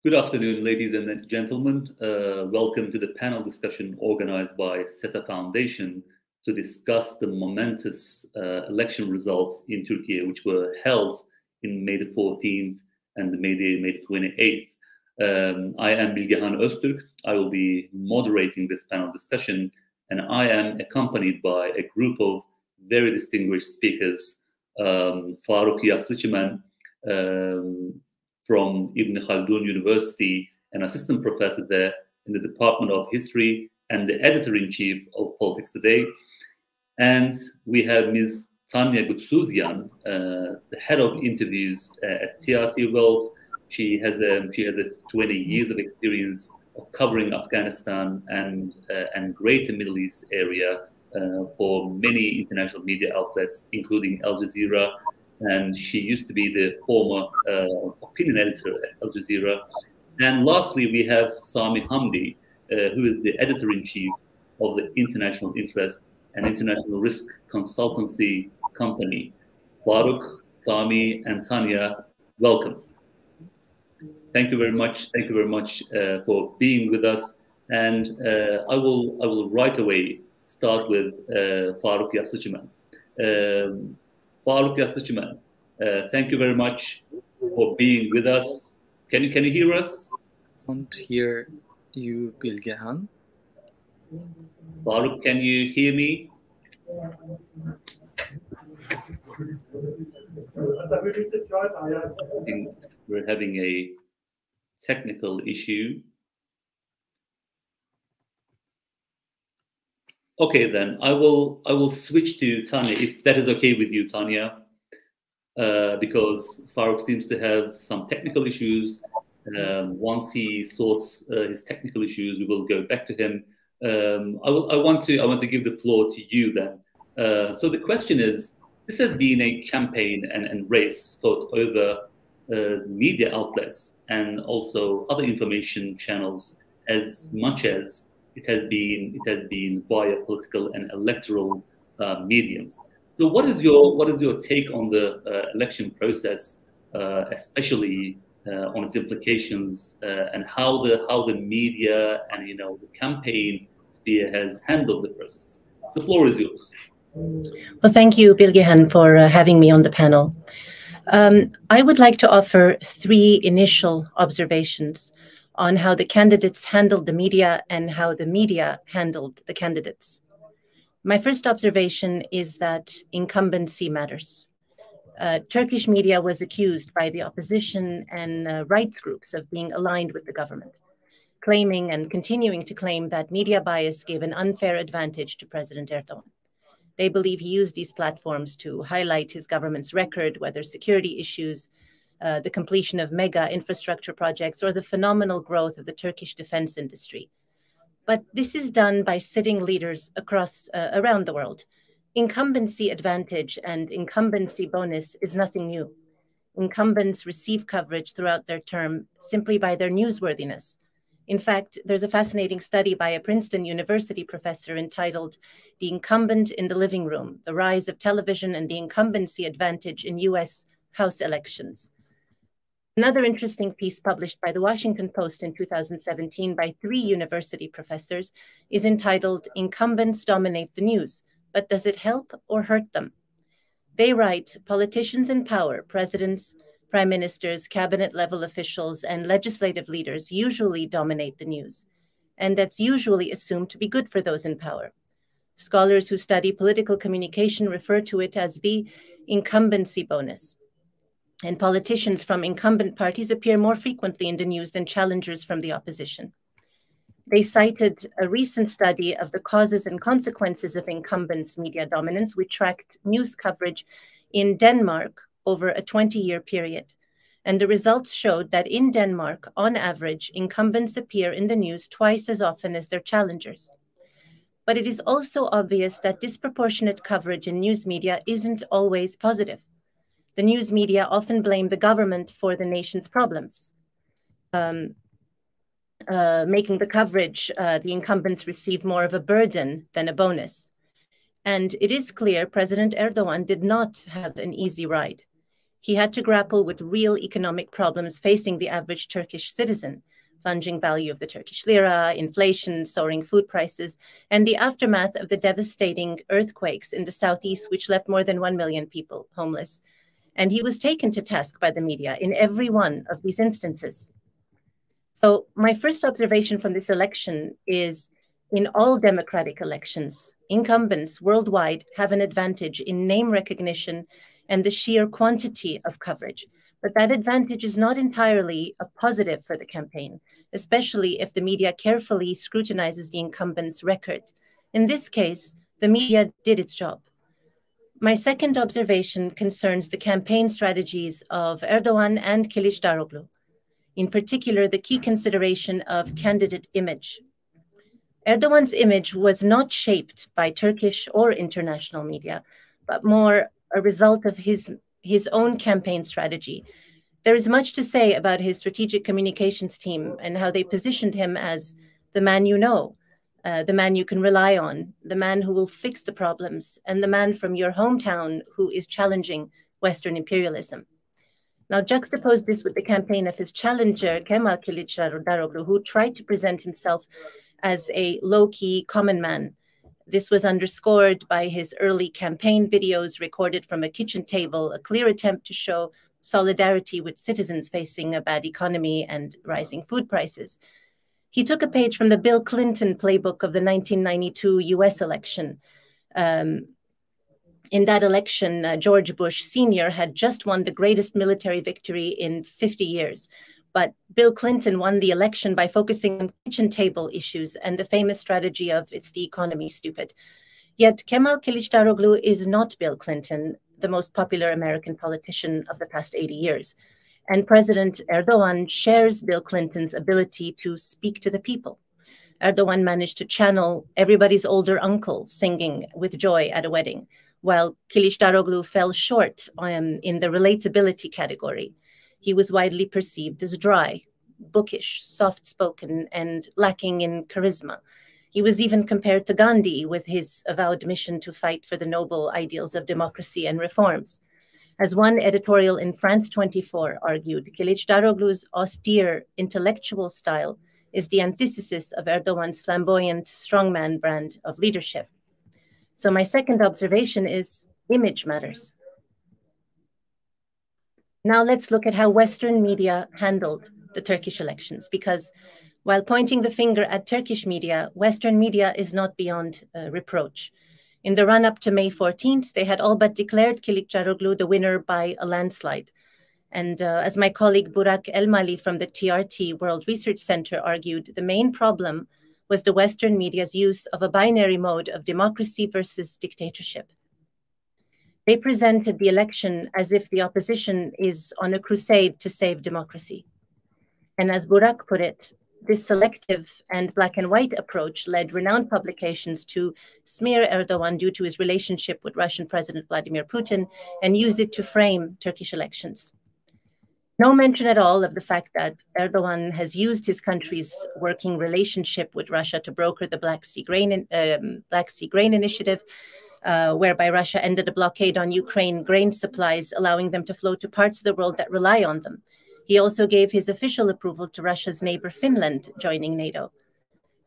Good afternoon, ladies and gentlemen. Welcome to the panel discussion organized by SETA Foundation to discuss the momentous election results in Turkey, which were held in May the 14th and May the 28th. I am Bilgehan Öztürk. I will be moderating this panel discussion, and I am accompanied by a group of very distinguished speakers, Faruk Yaslıçimen, from Ibn Khaldun University, an assistant professor there in the Department of History and the editor-in-chief of Politics Today. And we have Ms. Tanya Goudsouzian, the head of interviews at TRT World. She has a 20 years of experience of covering Afghanistan and Greater Middle East area for many international media outlets, including Al Jazeera, and she used to be the former opinion editor at Al Jazeera. And lastly, we have Sami Hamdi, who is the editor-in-chief of the International Interest and International Risk Consultancy Company. Faruk, Sami, and Tanya, welcome. Thank you very much. Thank you very much for being with us. And I will right away start with Faruk Yaslıçimen. Faruk Yaslıçimen, thank you very much for being with us. Can you hear us? I can't hear you, Bilgehan. Faruk, can you hear me? I think we're having a technical issue. Okay, then I will switch to Tanya, if that is okay with you, Tanya, because Faruk seems to have some technical issues. Once he sorts his technical issues, we will go back to him. I want to give the floor to you then. So the question is, this has been a campaign and race fought over media outlets and also other information channels as much as it has been via political and electoral mediums. So what is your take on the election process, especially on its implications, and how the media and the campaign sphere has handled the process? The floor is yours. Well, thank you, Bilgehan, for having me on the panel. I would like to offer three initial observations on how the candidates handled the media and how the media handled the candidates. My first observation is that incumbency matters. Turkish media was accused by the opposition and rights groups of being aligned with the government, claiming and continuing to claim that media bias gave an unfair advantage to President Erdogan. They believe he used these platforms to highlight his government's record, whether security issues, the completion of mega infrastructure projects, or the phenomenal growth of the Turkish defense industry. But this is done by sitting leaders around the world. Incumbency advantage and incumbency bonus is nothing new. Incumbents receive coverage throughout their term simply by their newsworthiness. In fact, there's a fascinating study by a Princeton University professor entitled "The Incumbent in the Living Room: The Rise of Television and the Incumbency Advantage in U.S. House Elections." Another interesting piece published by the Washington Post in 2017 by 3 university professors is entitled "Incumbents Dominate the News, but Does It Help or Hurt Them?" They write, politicians in power, presidents, prime ministers, cabinet-level officials, and legislative leaders usually dominate the news, and that's usually assumed to be good for those in power. Scholars who study political communication refer to it as the incumbency bonus. And politicians from incumbent parties appear more frequently in the news than challengers from the opposition. They cited a recent study of the causes and consequences of incumbents' media dominance, which tracked news coverage in Denmark over a 20-year period. And the results showed that in Denmark, on average, incumbents appear in the news twice as often as their challengers. But it is also obvious that disproportionate coverage in news media isn't always positive. The news media often blame the government for the nation's problems, making the coverage the incumbents receive more of a burden than a bonus. And it is clear President Erdogan did not have an easy ride. he had to grapple with real economic problems facing the average Turkish citizen: plunging value of the Turkish lira, inflation, soaring food prices, and the aftermath of the devastating earthquakes in the southeast, which left more than 1 million people homeless. And he was taken to task by the media in every one of these instances. So my first observation from this election is, in all democratic elections, incumbents worldwide have an advantage in name recognition and the sheer quantity of coverage. But that advantage is not entirely a positive for the campaign, especially if the media carefully scrutinizes the incumbent's record. In this case, the media did its job. My second observation concerns the campaign strategies of Erdogan and Kılıçdaroğlu, in particular the key consideration of candidate image. Erdogan's image was not shaped by Turkish or international media, but more a result of his own campaign strategy. There is much to say about his strategic communications team and how they positioned him as the man you know, the man you can rely on, the man who will fix the problems, and the man from your hometown who is challenging Western imperialism. Now, juxtapose this with the campaign of his challenger, Kemal Kılıçdaroğlu, who tried to present himself as a low-key common man. This was underscored by his early campaign videos recorded from a kitchen table, a clear attempt to show solidarity with citizens facing a bad economy and rising food prices. He took a page from the Bill Clinton playbook of the 1992 US election. In that election, George Bush Sr. had just won the greatest military victory in 50 years. But Bill Clinton won the election by focusing on kitchen table issues and the famous strategy of "it's the economy, stupid." Yet Kemal Kılıçdaroğlu is not Bill Clinton, the most popular American politician of the past 80 years. And President Erdogan shares Bill Clinton's ability to speak to the people. Erdogan managed to channel everybody's older uncle singing with joy at a wedding, while Kılıçdaroğlu fell short in the relatability category. He was widely perceived as dry, bookish, soft-spoken, and lacking in charisma. He was even compared to Gandhi with his avowed mission to fight for the noble ideals of democracy and reforms. As one editorial in France 24 argued, Kılıçdaroğlu's austere intellectual style is the antithesis of Erdogan's flamboyant strongman brand of leadership. So my second observation is image matters. Now let's look at how Western media handled the Turkish elections, because while pointing the finger at Turkish media, Western media is not beyond reproach. In the run-up to May 14th, they had all but declared Kılıçdaroğlu the winner by a landslide. And as my colleague Burak Elmali from the TRT World Research Center argued, the main problem was the Western media's use of a binary mode of democracy versus dictatorship. They presented the election as if the opposition is on a crusade to save democracy. And as Burak put it, this selective and black and white approach led renowned publications to smear Erdogan due to his relationship with Russian President Vladimir Putin and use it to frame Turkish elections. No mention at all of the fact that Erdogan has used his country's working relationship with Russia to broker the Black Sea Grain Initiative, whereby Russia ended a blockade on Ukraine grain supplies, allowing them to flow to parts of the world that rely on them. He also gave his official approval to Russia's neighbor Finland joining NATO.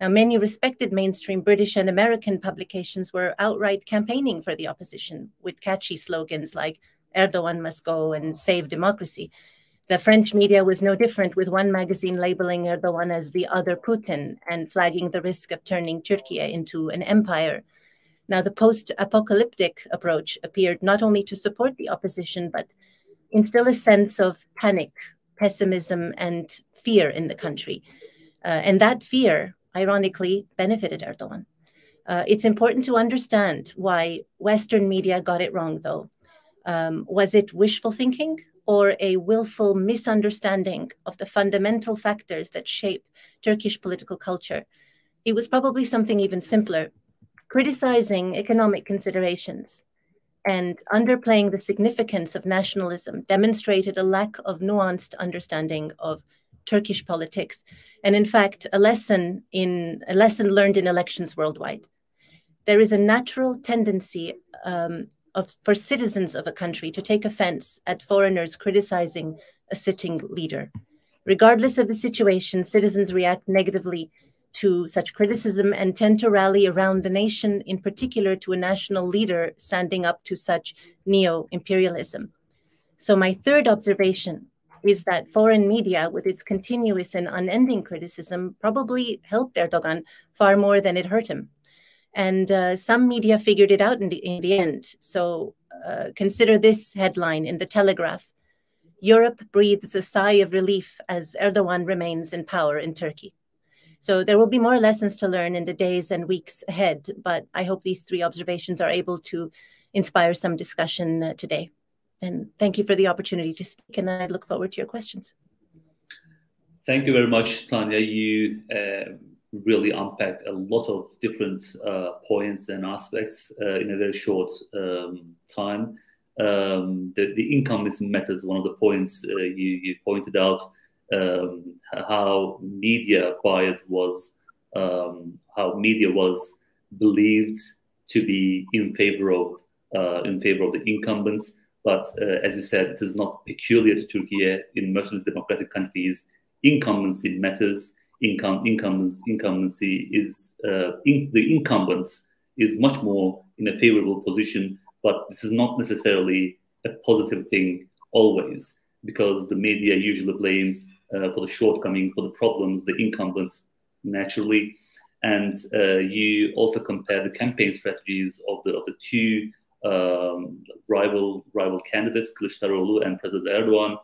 Now, many respected mainstream British and American publications were outright campaigning for the opposition with catchy slogans like "Erdogan must go" and "Save democracy." The French media was no different, with one magazine labeling Erdogan as the other Putin and flagging the risk of turning Türkiye into an empire. Now, the post-apocalyptic approach appeared not only to support the opposition, but instill a sense of panic, pessimism, and fear in the country. And that fear, ironically, benefited Erdogan. It's important to understand why Western media got it wrong, though. Was it wishful thinking or a willful misunderstanding of the fundamental factors that shape Turkish political culture? It was probably something even simpler: criticizing economic considerations and underplaying the significance of nationalism demonstrated a lack of nuanced understanding of Turkish politics, and in fact, a lesson learned in elections worldwide. There is a natural tendency for citizens of a country to take offense at foreigners criticizing a sitting leader. Regardless of the situation, citizens react negatively to such criticism and tend to rally around the nation, in particular to a national leader standing up to such neo-imperialism. So my third observation is that foreign media, with its continuous and unending criticism, probably helped Erdogan far more than it hurt him. And some media figured it out in the end. So consider this headline in the Telegraph: Europe breathes a sigh of relief as Erdogan remains in power in Turkey. So there will be more lessons to learn in the days and weeks ahead, but I hope these three observations are able to inspire some discussion today. And thank you for the opportunity to speak, and I look forward to your questions. Thank you very much, Tanya. You really unpacked a lot of different points and aspects in a very short time. The income matters. One of the points you pointed out, how media bias was, how media was believed to be in favor of the incumbents. But as you said, it is not peculiar to Turkey. In most of the democratic countries, incumbency matters. Incumbency is the incumbent is much more in a favorable position. But this is not necessarily a positive thing always, because the media usually blames for the shortcomings, for the problems, the incumbents naturally. And you also compare the campaign strategies of the two rival candidates, Kılıçdaroğlu and President Erdogan,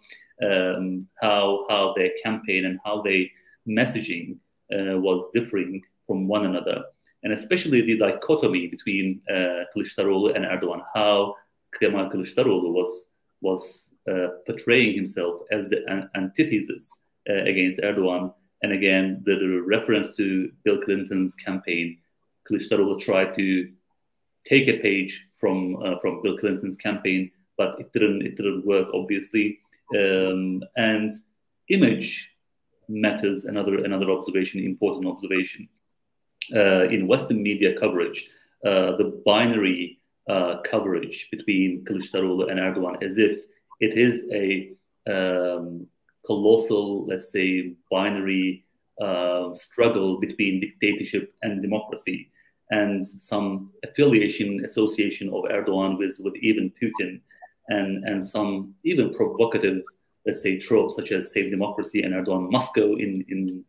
how their campaign and how their messaging was differing from one another. And especially the dichotomy between Kılıçdaroğlu and Erdogan, how Kemal Kılıçdaroğlu was portraying himself as the antithesis against Erdogan. And again, the reference to Bill Clinton's campaign, Kılıçdaroğlu tried to take a page from Bill Clinton's campaign, but it didn't work, obviously. And image matters. Another observation, important observation. In Western media coverage, the binary coverage between Kılıçdaroğlu and Erdogan, as if it is a colossal, let's say, binary struggle between dictatorship and democracy, and some association of Erdogan with even Putin, and some even provocative, let's say, tropes such as save democracy and Erdogan must go in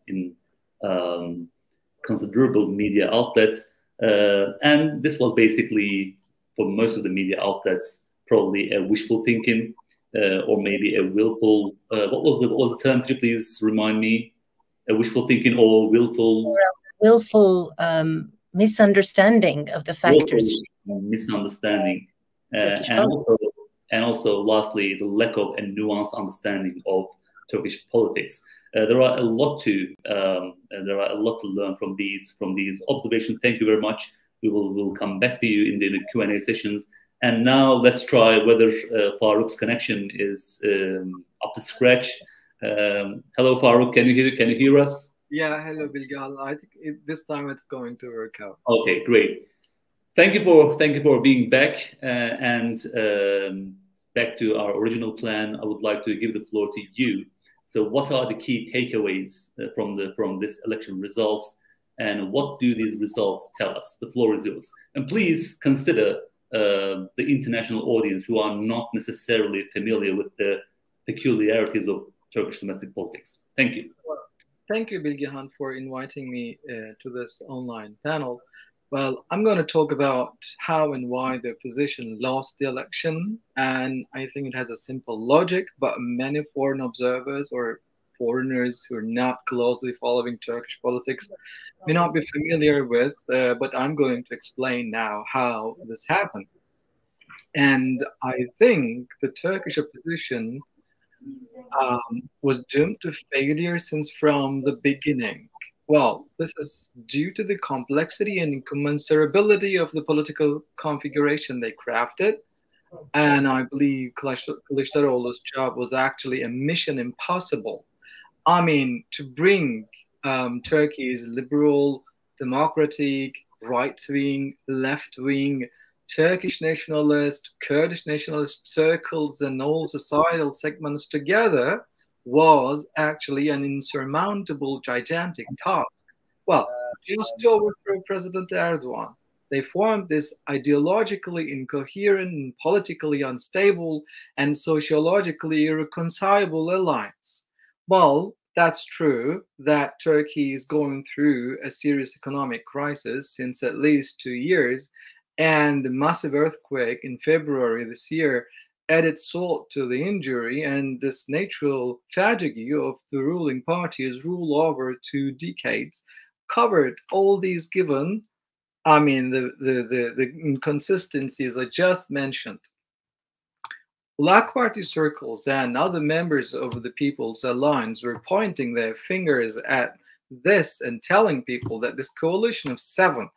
considerable media outlets. And this was basically, for most of the media outlets, probably a wishful thinking, or maybe a willful, what was the term? Could you please remind me? A wishful thinking or willful? Willful misunderstanding of the factors. Misunderstanding. And also, lastly, the lack of a nuanced understanding of Turkish politics. There are a lot to learn from these observations. Thank you very much. We'll come back to you in the Q&A sessions. And now let's try whether Faruk's connection is up to scratch. Hello, Faruk. Can you hear us? Yeah. Hello, Bilgehan. I think this time it's going to work out. Okay, great. Thank you for being back, and back to our original plan. I would like to give the floor to you. So, what are the key takeaways from this election results, and what do these results tell us? The floor is yours, and please consider the international audience who are not necessarily familiar with the peculiarities of Turkish domestic politics. Thank you. Well, thank you, Bilgehan, for inviting me to this online panel. Well, I'm going to talk about how and why the opposition lost the election, and I think it has a simple logic, but many foreign observers or foreigners who are not closely following Turkish politics may not be familiar with, but I'm going to explain now how this happened. And I think the Turkish opposition was doomed to failure since from the beginning. Well, this is due to the complexity and incommensurability of the political configuration they crafted. And I believe Kılıçdaroğlu's job was actually a mission impossible. I mean, to bring Turkey's liberal, democratic, right-wing, left-wing Turkish nationalist, Kurdish nationalist circles and all societal segments together was actually an insurmountable, gigantic task. Well, just to overthrow President Erdogan, they formed this ideologically incoherent and politically unstable and sociologically irreconcilable alliance. Well, that's true that Turkey is going through a serious economic crisis since at least 2 years, and the massive earthquake in February this year added salt to the injury, and this natural fatigue of the ruling party's rule over 2 decades covered all these given, the inconsistencies I just mentioned. Black Party circles and other members of the People's Alliance were pointing their fingers at this and telling people that this coalition of 7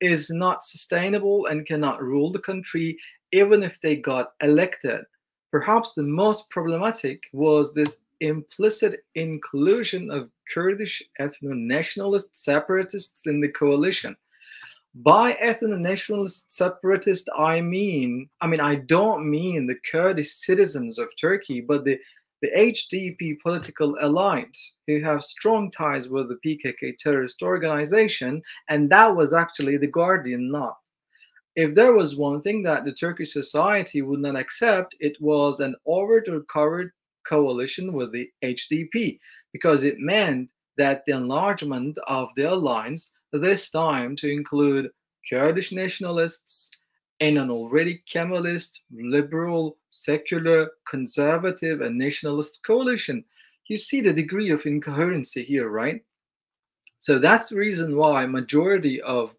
is not sustainable and cannot rule the country even if they got elected. Perhaps the most problematic was this implicit inclusion of Kurdish ethno-nationalist separatists in the coalition. By ethno-nationalist separatist, I don't mean the Kurdish citizens of Turkey, but the HDP political alliance who have strong ties with the PKK terrorist organization, and that was actually the Guardian not. If there was one thing that the Turkish society would not accept, it was an overt or covert coalition with the HDP, because it meant that the enlargement of the alliance, this time to include Kurdish nationalists and an already Kemalist, liberal, secular, conservative, and nationalist coalition. You see the degree of incoherency here, right? So that's the reason why majority of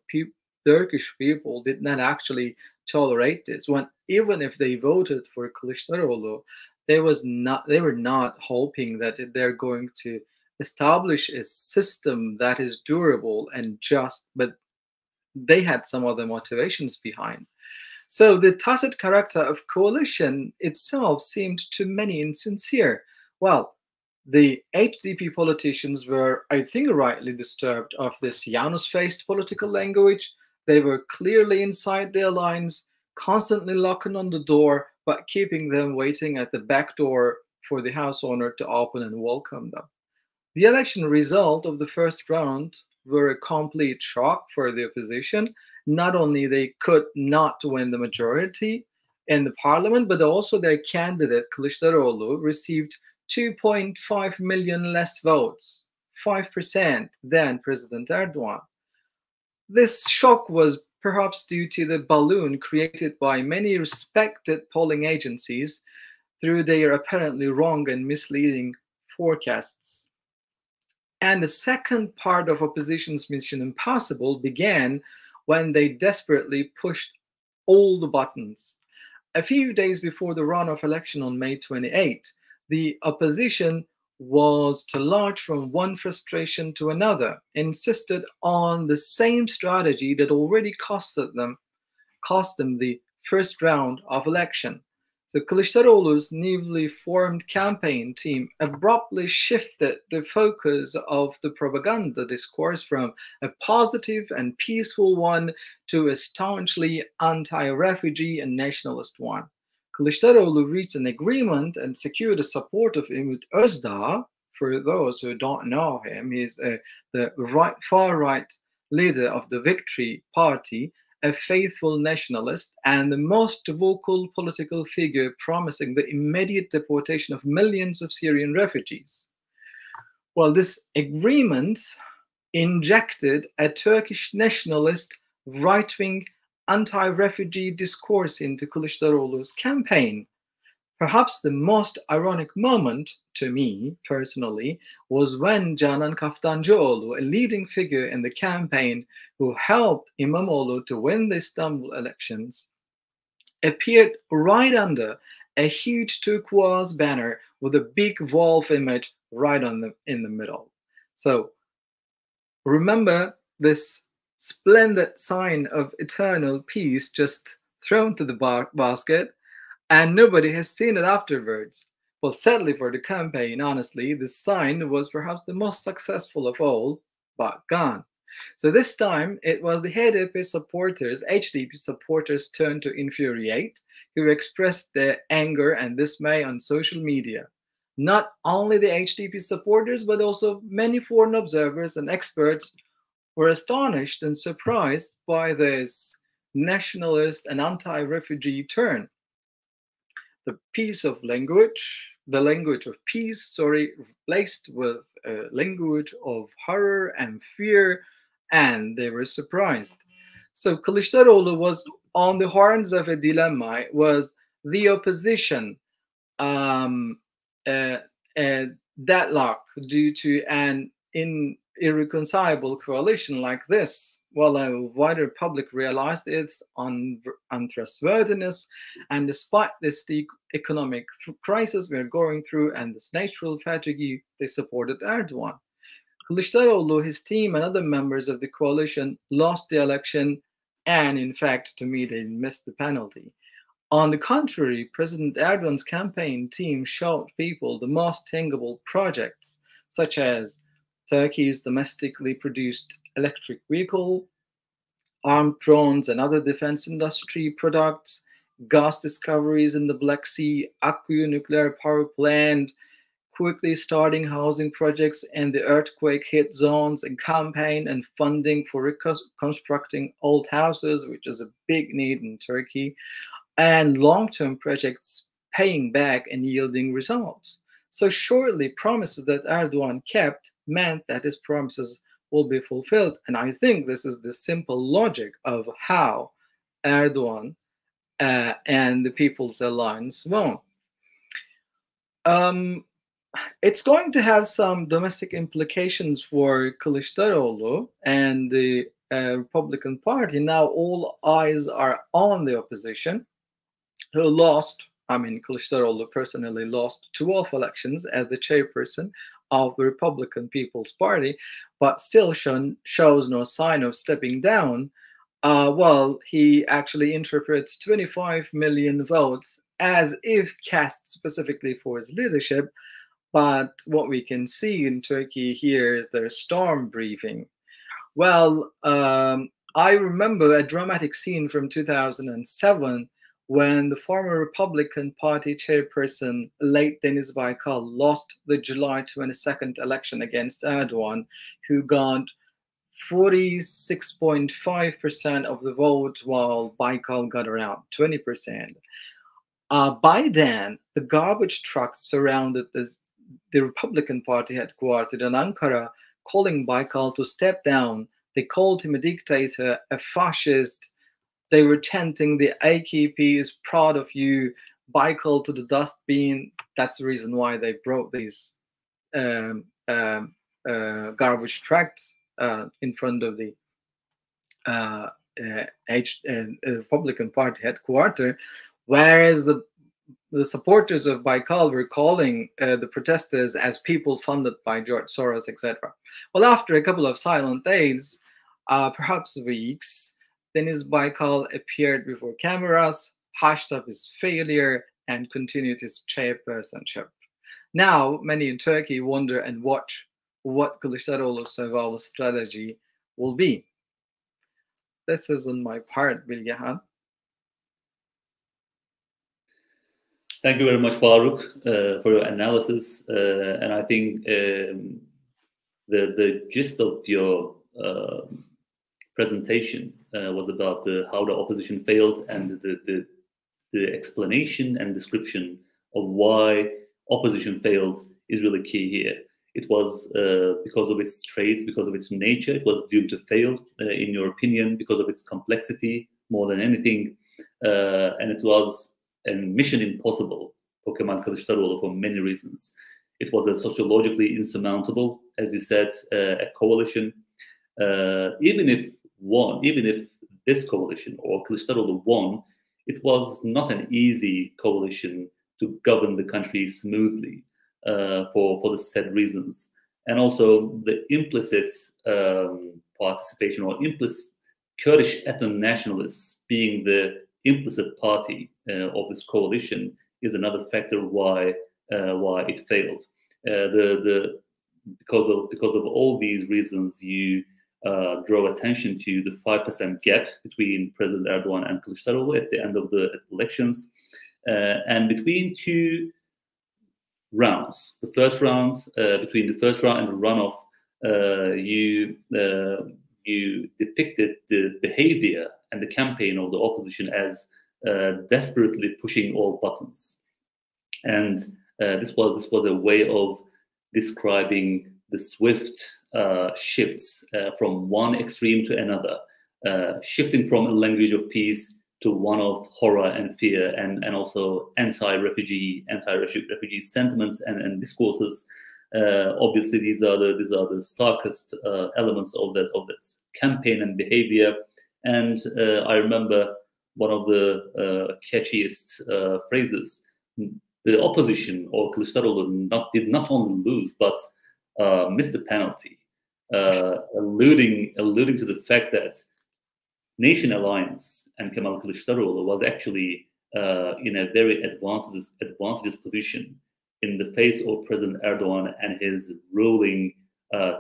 Turkish people did not actually tolerate this. Even if they voted for Kılıçdaroğlu, they were not hoping that they're going to establish a system that is durable and just, but they had some other motivations behind. So the tacit character of coalition itself seemed to many insincere. Well, the HDP politicians were, I think, rightly disturbed of this Janus-faced political language. They were clearly inside the alliance, constantly knocking on the door, but keeping them waiting at the back door for the house owner to open and welcome them. The election result of the first round were a complete shock for the opposition. Not only they could not win the majority in the parliament, but also their candidate Kılıçdaroğlu received 2.5 million less votes, 5% than President Erdogan. This shock was perhaps due to the balloon created by many respected polling agencies through their apparently wrong and misleading forecasts. And the second part of opposition's Mission Impossible began when they desperately pushed all the buttons. A few days before the runoff election on May 28, the opposition was to launch from one frustration to another, insisted on the same strategy that already cost them the first round of election. So Kılıçdaroğlu's newly formed campaign team abruptly shifted the focus of the propaganda discourse from a positive and peaceful one to a staunchly anti-refugee and nationalist one. Kılıçdaroğlu reached an agreement and secured the support of Ümit Özdağ. For those who don't know him, he's the far-right leader of the Victory Party, a faithful nationalist and the most vocal political figure promising the immediate deportation of millions of Syrian refugees. Well, this agreement injected a Turkish nationalist right-wing anti-refugee discourse into Kılıçdaroğlu's campaign. Perhaps the most ironic moment, to me personally, was when Canan Kaftancıoğlu, a leading figure in the campaign who helped İmamoğlu to win the Istanbul elections, appeared right under a huge turquoise banner with a big wolf image right in the middle. So remember this splendid sign of eternal peace just thrown to the basket, and nobody has seen it afterwards. Well, sadly for the campaign, honestly, this sign was perhaps the most successful of all, but gone. So this time it was the HDP supporters' turn to infuriate, who expressed their anger and dismay on social media. Not only the HDP supporters, but also many foreign observers and experts were astonished and surprised by this nationalist and anti-refugee turn. The language of peace, replaced with a language of horror and fear, and they were surprised. So Kılıçdaroğlu was on the horns of a dilemma. It was the opposition deadlock due to an irreconcilable coalition like this, while a wider public realized its untrustworthiness, and despite this economic crisis we're going through and this natural fatigue, they supported Erdogan. Kılıçdaroğlu, his team, and other members of the coalition lost the election, and in fact, to me, they missed the penalty. On the contrary, President Erdogan's campaign team showed people the most tangible projects, such as Turkey's domestically produced electric vehicle, armed drones and other defense industry products, gas discoveries in the Black Sea, Akkuyu nuclear power plant, quickly starting housing projects in the earthquake-hit zones, and campaign and funding for reconstructing old houses, which is a big need in Turkey, and long-term projects paying back and yielding results. So surely promises that Erdogan kept meant that his promises will be fulfilled. And I think this is the simple logic of how Erdogan and the People's Alliance won. It's going to have some domestic implications for Kılıçdaroğlu and the Republican Party. Now all eyes are on the opposition, who lost. I mean, Kılıçdaroğlu personally lost 12 elections as the chairperson of the Republican People's Party, but still shows no sign of stepping down. Well, he actually interprets 25 million votes as if cast specifically for his leadership. But what we can see in Turkey here is their storm briefing. Well, I remember a dramatic scene from 2007 when the former Republican Party chairperson, late Deniz Baykal, lost the July 22nd election against Erdogan, who got 46.5% of the vote, while Baykal got around 20%. By then, the garbage trucks surrounded the Republican Party headquarters in Ankara, calling Baykal to step down. They called him a dictator, a fascist. They were chanting, "The AKP is proud of you, Baykal to the dustbin." That's the reason why they brought these garbage trucks in front of the Republican Party headquarters, whereas the supporters of Baykal were calling the protesters as people funded by George Soros, etc. Well, after a couple of silent days, perhaps weeks, Deniz Baykal appeared before cameras, hashed up his failure, and continued his chairpersonship. Now, many in Turkey wonder and watch what Kılıçdaroğlu's survival strategy will be. This is on my part, Bilgehan. Thank you very much, Faruk, for your analysis. And I think the gist of your presentation was about how the opposition failed, and the explanation and description of why opposition failed is really key here. It was because of its traits, because of its nature, it was doomed to fail, in your opinion, because of its complexity more than anything. And it was a mission impossible for Kemal Kılıçdaroğlu for many reasons. It was a sociologically insurmountable, as you said, a coalition. Even if this coalition or Kılıçdaroğlu won, it was not an easy coalition to govern the country smoothly for the said reasons. And also the implicit participation or implicit Kurdish ethno-nationalists being the implicit party of this coalition is another factor why it failed. Because of all these reasons, you draw attention to the 5% gap between President Erdogan and Kılıçdaroğlu at the end of the elections. And between two rounds, the first round, between the first round and the runoff, you depicted the behavior and the campaign of the opposition as desperately pushing all buttons. And this was a way of describing the swift shifts from one extreme to another, shifting from a language of peace to one of horror and fear, and also anti-refugee sentiments and discourses. Obviously, these are the starkest elements of that campaign and behavior. And I remember one of the catchiest phrases: the opposition, or Kılıçdaroğlu, did not only lose but missed the penalty, alluding to the fact that Nation Alliance and Kemal Kılıçdaroğlu was actually in a very advantageous position in the face of President Erdogan and his ruling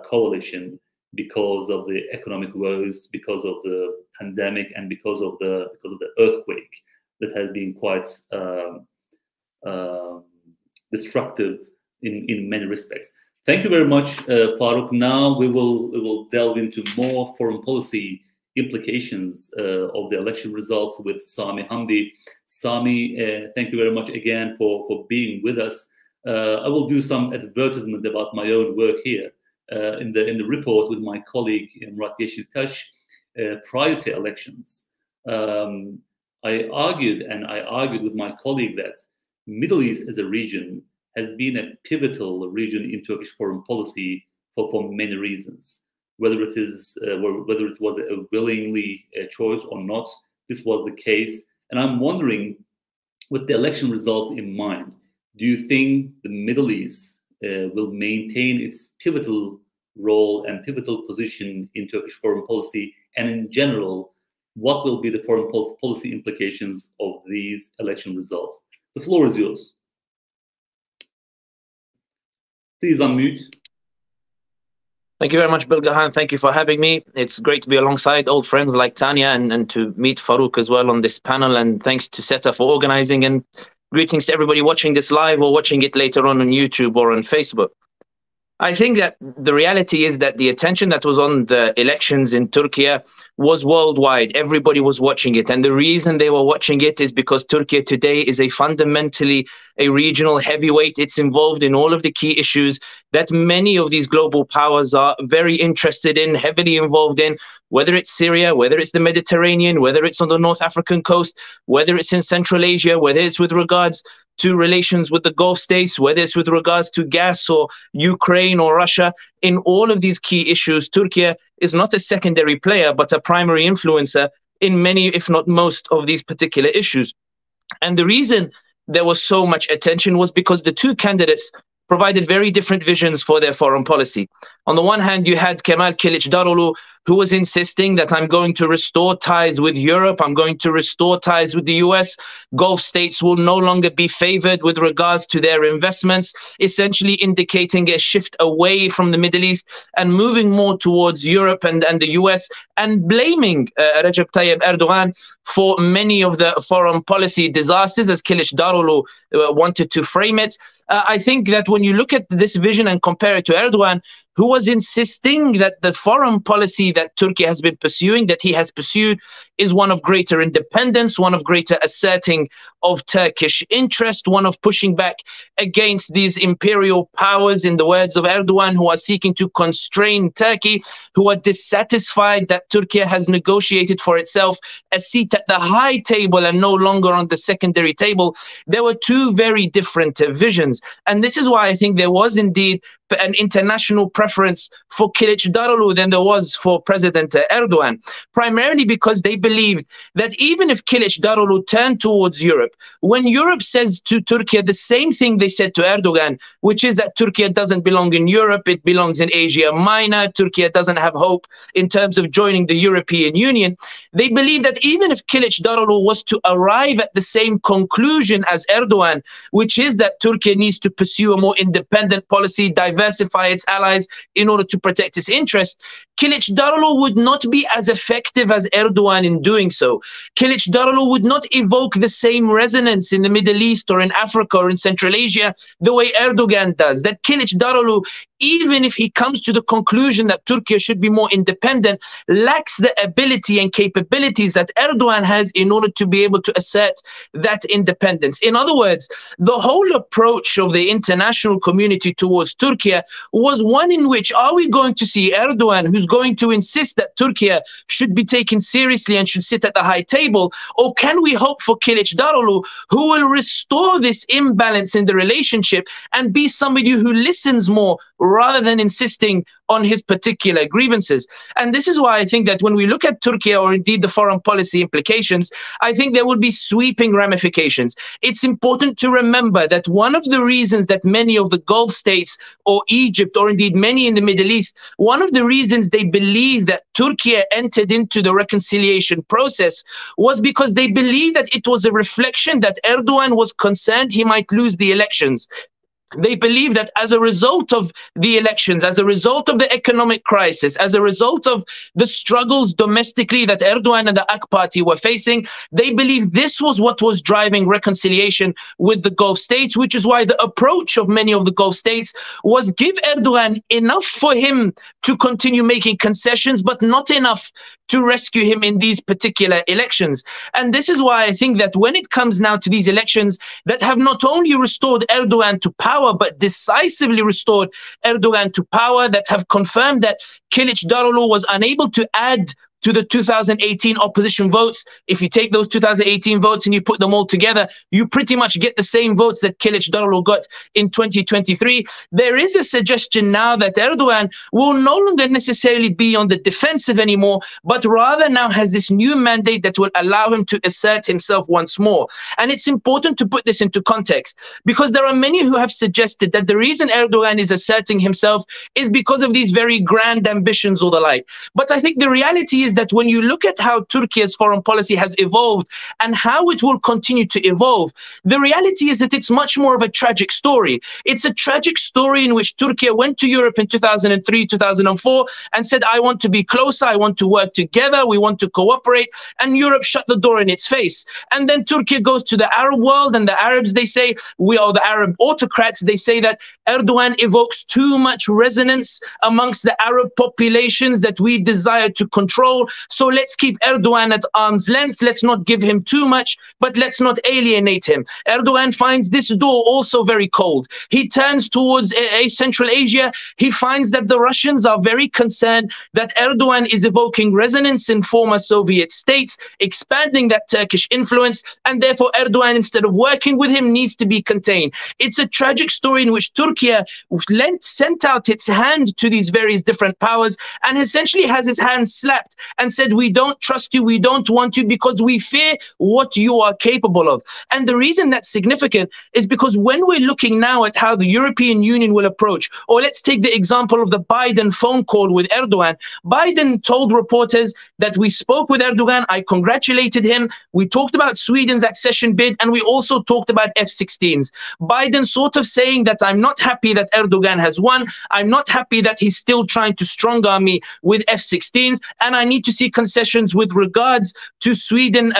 coalition, because of the economic woes, because of the pandemic, and because of the earthquake that has been quite destructive in many respects. Thank you very much, Faruk. Now we will delve into more foreign policy implications of the election results with Sami Hamdi. Sami, thank you very much again for being with us. I will do some advertisement about my own work here. In the report with my colleague Murat Yeşiltaş, prior to elections, I argued with my colleague that Middle East as a region has been a pivotal region in Turkish foreign policy for many reasons. Whether it was a willingly choice or not, this was the case. And I'm wondering, with the election results in mind, do you think the Middle East will maintain its pivotal role and pivotal position in Turkish foreign policy? And in general, what will be the foreign policy implications of these election results? The floor is yours. Please unmute. Thank you very much, Bilgehan. Thank you for having me. It's great to be alongside old friends like Tanya and to meet Faruk as well on this panel. And thanks to SETA for organizing, and greetings to everybody watching this live or watching it later on YouTube or on Facebook. I think that the reality is that the attention that was on the elections in Türkiye was worldwide. Everybody was watching it. And the reason they were watching it is because Türkiye today is fundamentally a regional heavyweight. It's involved in all of the key issues that many of these global powers are very interested in, heavily involved in, whether it's Syria, whether it's the Mediterranean, whether it's on the North African coast, whether it's in Central Asia, whether it's with regards to relations with the Gulf states, whether it's with regards to gas or Ukraine or Russia. In all of these key issues, Türkiye is not a secondary player, but a primary influencer in many, if not most, of these particular issues. And the reason there was so much attention was because the two candidates provided very different visions for their foreign policy. On the one hand, you had Kemal Kılıçdaroğlu, who was insisting that I'm going to restore ties with Europe, I'm going to restore ties with the US. Gulf states will no longer be favored with regards to their investments, essentially indicating a shift away from the Middle East and moving more towards Europe and the US, and blaming Recep Tayyip Erdogan for many of the foreign policy disasters, as Kılıçdaroğlu wanted to frame it. I think that when you look at this vision and compare it to Erdogan, who was insisting that the foreign policy that Turkey has been pursuing, that he has pursued, is one of greater independence, one of greater asserting of Turkish interest, one of pushing back against these imperial powers, in the words of Erdogan, who are seeking to constrain Turkey, who are dissatisfied that Turkey has negotiated for itself a seat at the high table and no longer on the secondary table. There were two very different visions. And this is why I think there was indeed an international preference for Kılıçdaroğlu than there was for President Erdogan, primarily because they believed that even if Kılıçdaroğlu turned towards Europe, when Europe says to Turkey the same thing they said to Erdogan, which is that Turkey doesn't belong in Europe, it belongs in Asia Minor, Turkey doesn't have hope in terms of joining the European Union, they believe that even if Kılıçdaroğlu was to arrive at the same conclusion as Erdogan, which is that Turkey needs to pursue a more independent policy, diversify its allies, in order to protect its interests, Kılıçdaroğlu would not be as effective as Erdogan in doing so. Kılıçdaroğlu would not evoke the same resonance in the Middle East or in Africa or in Central Asia the way Erdogan does. That Kılıçdaroğlu, even if he comes to the conclusion that Turkey should be more independent, lacks the ability and capabilities that Erdogan has in order to be able to assert that independence. In other words, the whole approach of the international community towards Turkey was one in which, are we going to see Erdogan, who's going to insist that Turkey should be taken seriously and should sit at the high table, or can we hope for Kılıçdaroğlu, who will restore this imbalance in the relationship and be somebody who listens more rather than insisting on his particular grievances? And this is why I think that when we look at Turkey, or indeed the foreign policy implications, I think there will be sweeping ramifications. It's important to remember that one of the reasons that many of the Gulf states, or Egypt, or indeed many in the Middle East, one of the reasons they believe that Turkey entered into the reconciliation process was because they believe that it was a reflection that Erdogan was concerned he might lose the elections. They believe that as a result of the elections, as a result of the economic crisis, as a result of the struggles domestically that Erdogan and the AK Party were facing, they believe this was what was driving reconciliation with the Gulf states, which is why the approach of many of the Gulf states was give Erdogan enough for him to continue making concessions, but not enough to rescue him in these particular elections. And this is why I think that when it comes now to these elections that have not only restored Erdogan to power, but decisively restored Erdogan to power, that have confirmed that Kılıçdaroğlu was unable to add to the 2018 opposition votes. If you take those 2018 votes and you put them all together, you pretty much get the same votes that Kılıçdaroğlu got in 2023. There is a suggestion now that Erdogan will no longer necessarily be on the defensive anymore, but rather now has this new mandate that will allow him to assert himself once more. And it's important to put this into context, because there are many who have suggested that the reason Erdogan is asserting himself is because of these very grand ambitions or the like. But I think the reality is that when you look at how Turkey's foreign policy has evolved and how it will continue to evolve, the reality is that it's much more of a tragic story. It's a tragic story in which Turkey went to Europe in 2003, 2004 and said, I want to be closer, I want to work together, we want to cooperate, and Europe shut the door in its face. And then Turkey goes to the Arab world, and the Arabs, they say, the Arab autocrats, they say that Erdogan evokes too much resonance amongst the Arab populations that we desire to control. So let's keep Erdogan at arm's length. Let's not give him too much, but let's not alienate him. Erdogan finds this door also very cold. He turns towards Central Asia. He finds that the Russians are very concerned that Erdogan is evoking resonance in former Soviet states, expanding that Turkish influence, and therefore Erdogan, instead of working with him, needs to be contained. It's a tragic story in which Turkey sent out its hand to these various different powers and essentially has his hand slapped and said, we don't trust you, we don't want you because we fear what you are capable of. And the reason that's significant is because when we're looking now at how the European Union will approach, or let's take the example of the Biden phone call with Erdogan. Biden told reporters that we spoke with Erdogan, I congratulated him, we talked about Sweden's accession bid, and we also talked about F-16s. Biden sort of saying that I'm not happy that Erdogan has won, I'm not happy that he's still trying to strong-arm me with F-16s, and I need to see concessions with regards to Sweden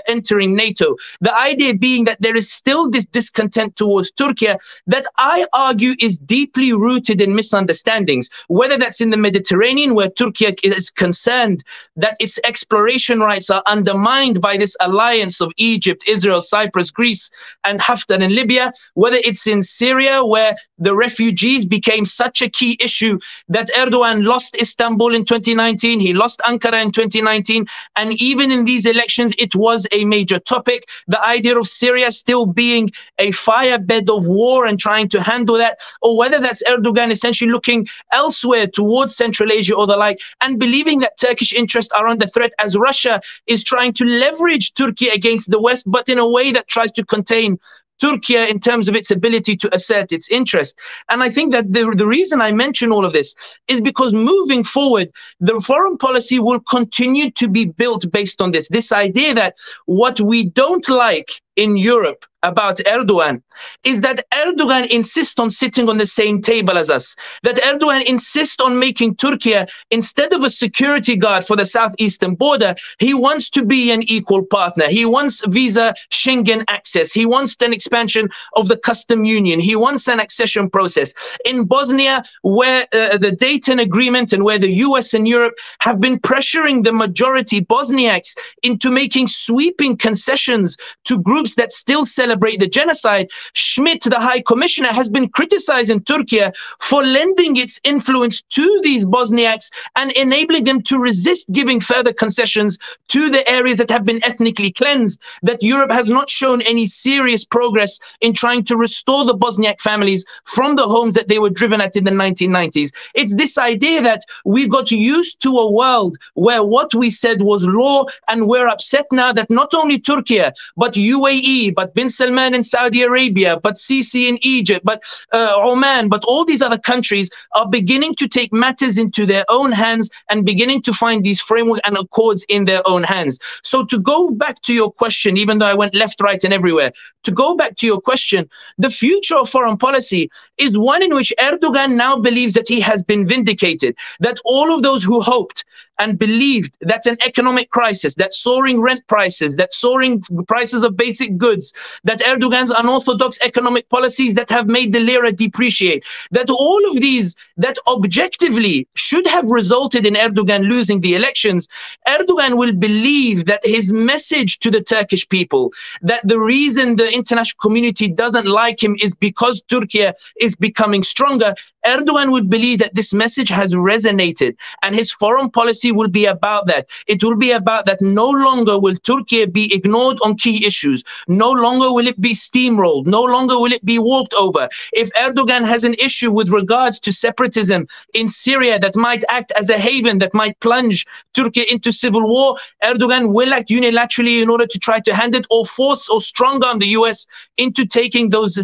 entering NATO. The idea being that there is still this discontent towards Turkey that I argue is deeply rooted in misunderstandings, whether that's in the Mediterranean, where Turkey is concerned that its exploration rights are undermined by this alliance of Egypt, Israel, Cyprus, Greece, and Haftar in Libya, whether it's in Syria, where the refugees became such a key issue that Erdogan lost Istanbul in 2019, he lost Ankara in 2019, and even in these elections, it was a major topic. The idea of Syria still being a firebed of war and trying to handle that, or whether that's Erdogan essentially looking elsewhere towards Central Asia or the like, and believing that Turkish interests are under threat as Russia is trying to leverage Turkey against the West, but in a way that tries to contain Turkey in terms of its ability to assert its interest. And I think that the reason I mention all of this is because moving forward, the foreign policy will continue to be built based on this idea that what we don't like in Europe about Erdogan is that Erdogan insists on sitting on the same table as us, that Erdogan insists on making Turkey, instead of a security guard for the southeastern border, he wants to be an equal partner. He wants visa Schengen access. He wants an expansion of the custom union. He wants an accession process. In Bosnia, where the Dayton Agreement and where the US and Europe have been pressuring the majority Bosniaks into making sweeping concessions to groups that still celebrate the genocide, Schmidt, the High Commissioner, has been criticizing Turkey for lending its influence to these Bosniaks and enabling them to resist giving further concessions to the areas that have been ethnically cleansed, that Europe has not shown any serious progress in trying to restore the Bosniak families from the homes that they were driven at in the 1990s. It's this idea that we got used to a world where what we said was law, and we're upset now that not only Turkey, but UAE, but Bin Salman in Saudi Arabia, but Sisi in Egypt, but Oman, but all these other countries are beginning to take matters into their own hands and beginning to find these framework and accords in their own hands. So to go back to your question, even though I went left, right, and everywhere, to go back to your question, the future of foreign policy is one in which Erdogan now believes that he has been vindicated, that all of those who hoped and believed that an economic crisis, that soaring rent prices, that soaring prices of basic goods, that Erdogan's unorthodox economic policies that have made the lira depreciate, that all of these that objectively should have resulted in Erdogan losing the elections, Erdogan will believe that his message to the Turkish people, that the reason the international community doesn't like him is because Turkey is becoming stronger, Erdogan would believe that this message has resonated, and his foreign policy will be about that. It will be about that no longer will Turkey be ignored on key issues. No longer will it be steamrolled. No longer will it be walked over. If Erdogan has an issue with regards to separatism in Syria that might act as a haven, that might plunge Turkey into civil war, Erdogan will act unilaterally in order to try to hand it, or force or strong arm the US into taking those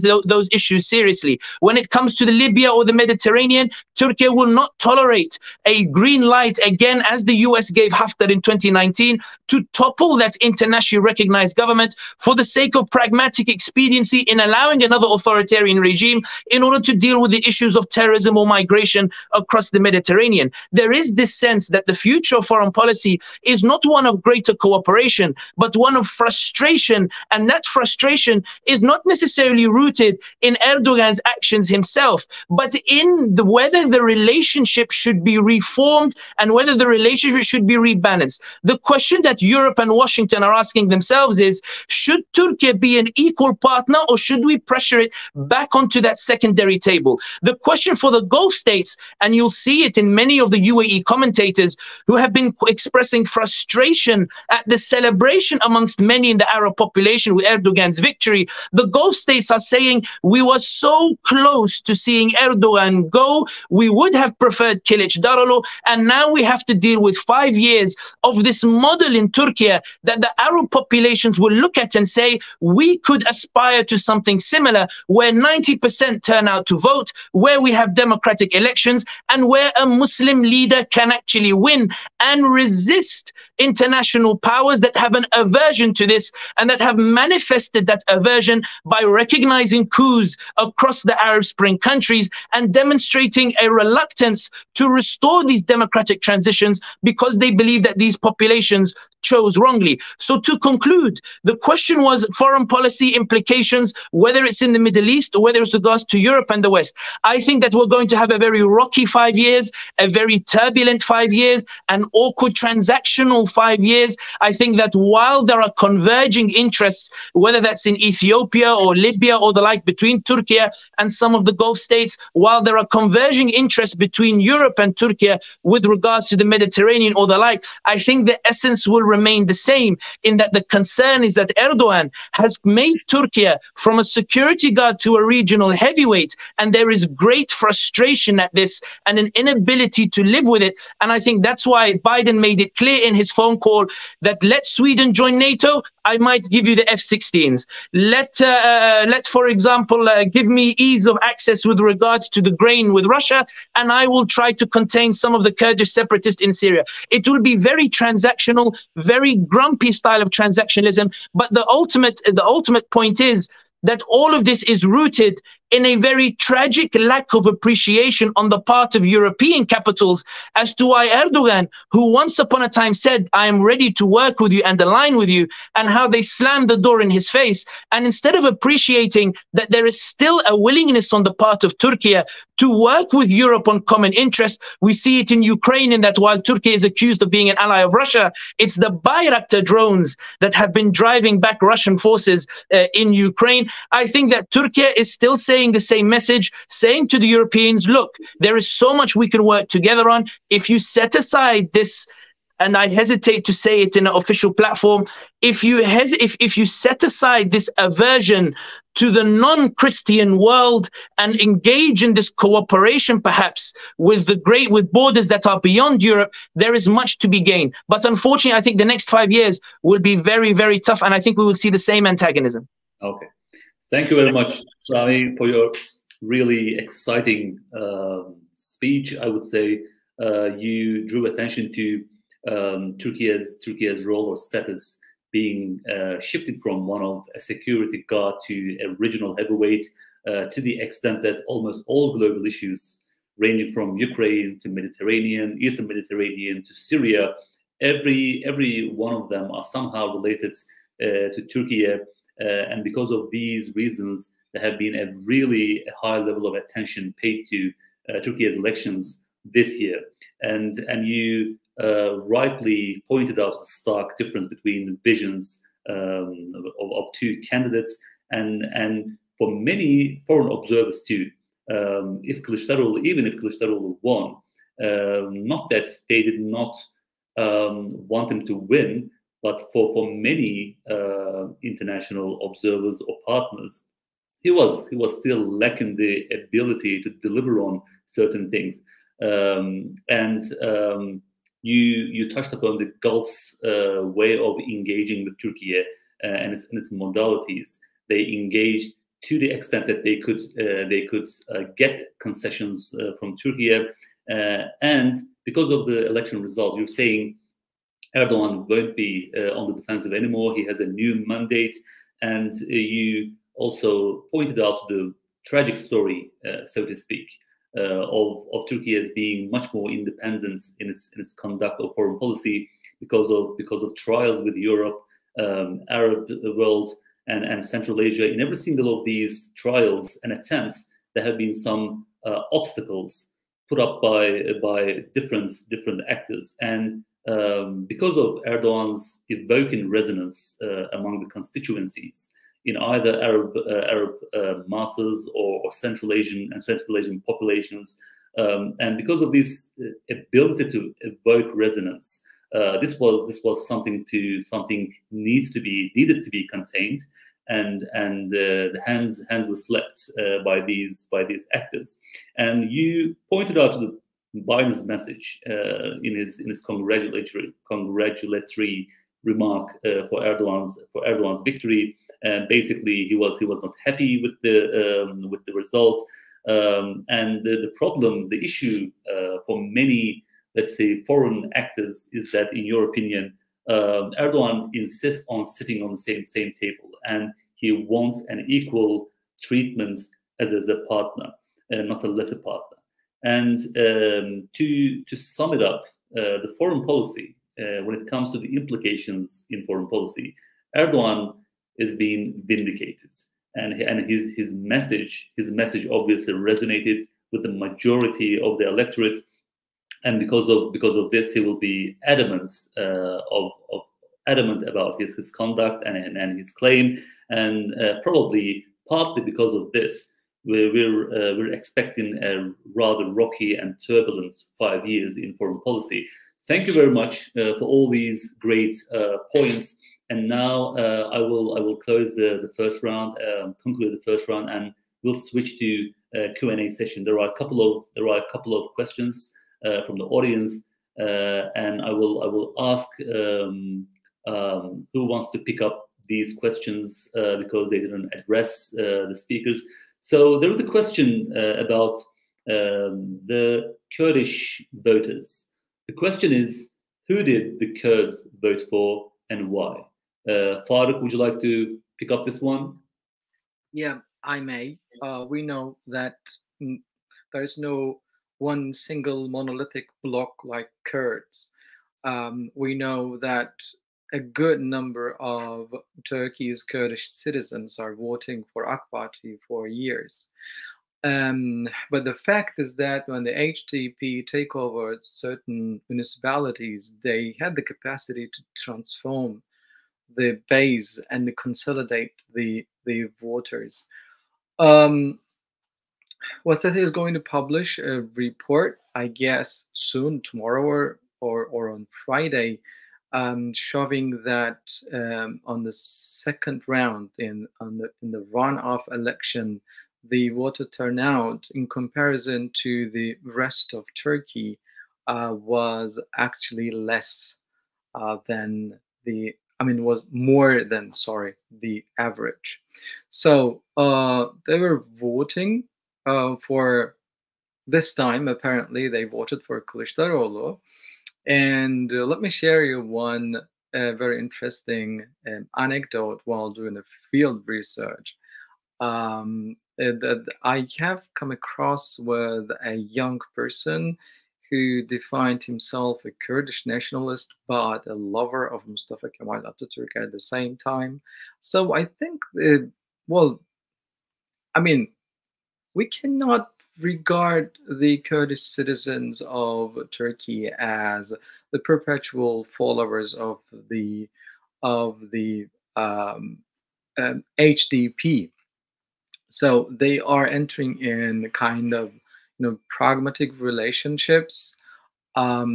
issues seriously. When it comes to the Libya or the Mediterranean, Turkey will not tolerate a green light again, as the US gave Haftar in 2019, to topple that internationally recognized government for the sake of pragmatic expediency in allowing another authoritarian regime in order to deal with the issues of terrorism or migration across the Mediterranean. There is this sense that the future of foreign policy is not one of greater cooperation, but one of frustration, and that frustration is not necessarily rooted in Erdogan's actions himself, but in whether the relationship should be reformed and whether the relationship should be rebalanced. The question that Europe and Washington are asking themselves is, should Turkey be an equal partner, or should we pressure it back onto that secondary table? The question for the Gulf states, and you'll see it in many of the UAE commentators who have been expressing frustration at the celebration amongst many in the Arab population with Erdogan's victory, the Gulf states are saying, we were so close to seeing Erdogan go, we would have preferred Kılıçdaroğlu, and now we have to deal with 5 years of this model in Turkey that the Arab populations will look at and say, we could aspire to something similar, where 90% turn out to vote, where we have democratic elections, and where a Muslim leader can actually win and resist international powers that have an aversion to this and that have manifested that aversion by recognizing coups across the Arab Spring countries and demonstrating a reluctance to restore these democratic transitions because they believe that these populations chose wrongly. So to conclude, the question was foreign policy implications, whether it's in the Middle East or whether it's regards to Europe and the West. I think that we're going to have a very rocky 5 years, a very turbulent 5 years, an awkward transactional 5 years. I think that while there are converging interests, whether that's in Ethiopia or Libya or the like, between Turkey and some of the Gulf states, while there are converging interests between Europe and Turkey with regards to the Mediterranean or the like, I think the essence will remain the same, in that the concern is that Erdogan has made Turkey from a security guard to a regional heavyweight, and there is great frustration at this and an inability to live with it. And I think that's why Biden made it clear in his phone call that let Sweden join NATO. I might give you the F-16s. Let, for example, give me ease of access with regards to the grain with Russia, and I will try to contain some of the Kurdish separatists in Syria. It will be very transactional, very grumpy style of transactionalism. But the ultimate point is that all of this is rooted in a very tragic lack of appreciation on the part of European capitals as to why Erdogan, who once upon a time said, I am ready to work with you and align with you, and how they slammed the door in his face. And instead of appreciating that there is still a willingness on the part of Turkey to work with Europe on common interests, we see it in Ukraine, in that while Turkey is accused of being an ally of Russia, it's the Bayraktar drones that have been driving back Russian forces in Ukraine. I think that Turkey is still saying the same message, saying to the Europeans, look, there is so much we can work together on. If you set aside this, and I hesitate to say it in an official platform, if you set aside this aversion to the non-Christian world and engage in this cooperation, perhaps with borders that are beyond Europe, there is much to be gained. But unfortunately, I think the next 5 years will be very, very tough, and I think we will see the same antagonism. Okay. Thank you very much, Sami, for your really exciting speech. I would say you drew attention to Turkey's role or status being shifted from one of a security guard to a regional heavyweight, to the extent that almost all global issues, ranging from Ukraine to Mediterranean, Eastern Mediterranean to Syria, every one of them are somehow related to Turkey. And because of these reasons, there have been a really high level of attention paid to Turkey's elections this year. And you rightly pointed out the stark difference between visions of two candidates, and for many foreign observers too. Even if Kılıçdaroğlu won, not that they did not want him to win, but for many international observers or partners, he was still lacking the ability to deliver on certain things. You touched upon the Gulf's way of engaging with Turkey and its modalities. They engaged to the extent that they could get concessions from Turkey, and because of the election result, you're saying Erdogan won't be on the defensive anymore. He has a new mandate, and you also pointed out the tragic story, so to speak, of Turkey as being much more independent in its conduct of foreign policy because of trials with Europe, Arab world, and Central Asia. In every single of these trials and attempts, there have been some obstacles put up by different actors, and because of Erdogan's evoking resonance among the constituencies in either Arab masses or Central Asian populations, and because of this ability to evoke resonance, this was something needed to be contained, and the hands were slapped by these actors. And you pointed out the Biden's message in his congratulatory remark for Erdogan's victory, and basically he was not happy with the results, and the issue for many, let's say, foreign actors is that, in your opinion, Erdogan insists on sitting on the same table, and he wants an equal treatment as a partner, not a lesser partner. And to sum it up, the foreign policy, when it comes to the implications in foreign policy, Erdogan is being vindicated, and his message obviously resonated with the majority of the electorate, and because of this, he will be adamant about his conduct and his claim, and probably partly because of this, we're expecting a rather rocky and turbulent 5 years in foreign policy. Thank you very much for all these great points. And now I will close the first round, conclude the first round, and we'll switch to Q&A session. There are a couple of questions from the audience, and I will ask who wants to pick up these questions because they didn't address the speakers. So there was a question about the Kurdish voters. The question is, who did the Kurds vote for and why? Faruk, would you like to pick up this one? Yeah, I may. We know that there's no one single monolithic bloc like Kurds. We know that a good number of Turkey's Kurdish citizens are voting for AK Party for years. But the fact is that when the HDP take over certain municipalities, they had the capacity to transform the base and to consolidate the voters. What SETA is going to publish a report, I guess, soon, tomorrow or on Friday, showing that on the second round in the runoff election, the voter turnout in comparison to the rest of Turkey was actually less than was more than, the average. So they were voting for this time. Apparently, they voted for Kılıçdaroğlu. And let me share you one very interesting anecdote while doing a field research. That I have come across with a young person who defined himself a Kurdish nationalist, but a lover of Mustafa Kemal Atatürk at the same time. So I think, we cannot regard the Kurdish citizens of Turkey as the perpetual followers of the HDP. So they are entering in kind of pragmatic relationships.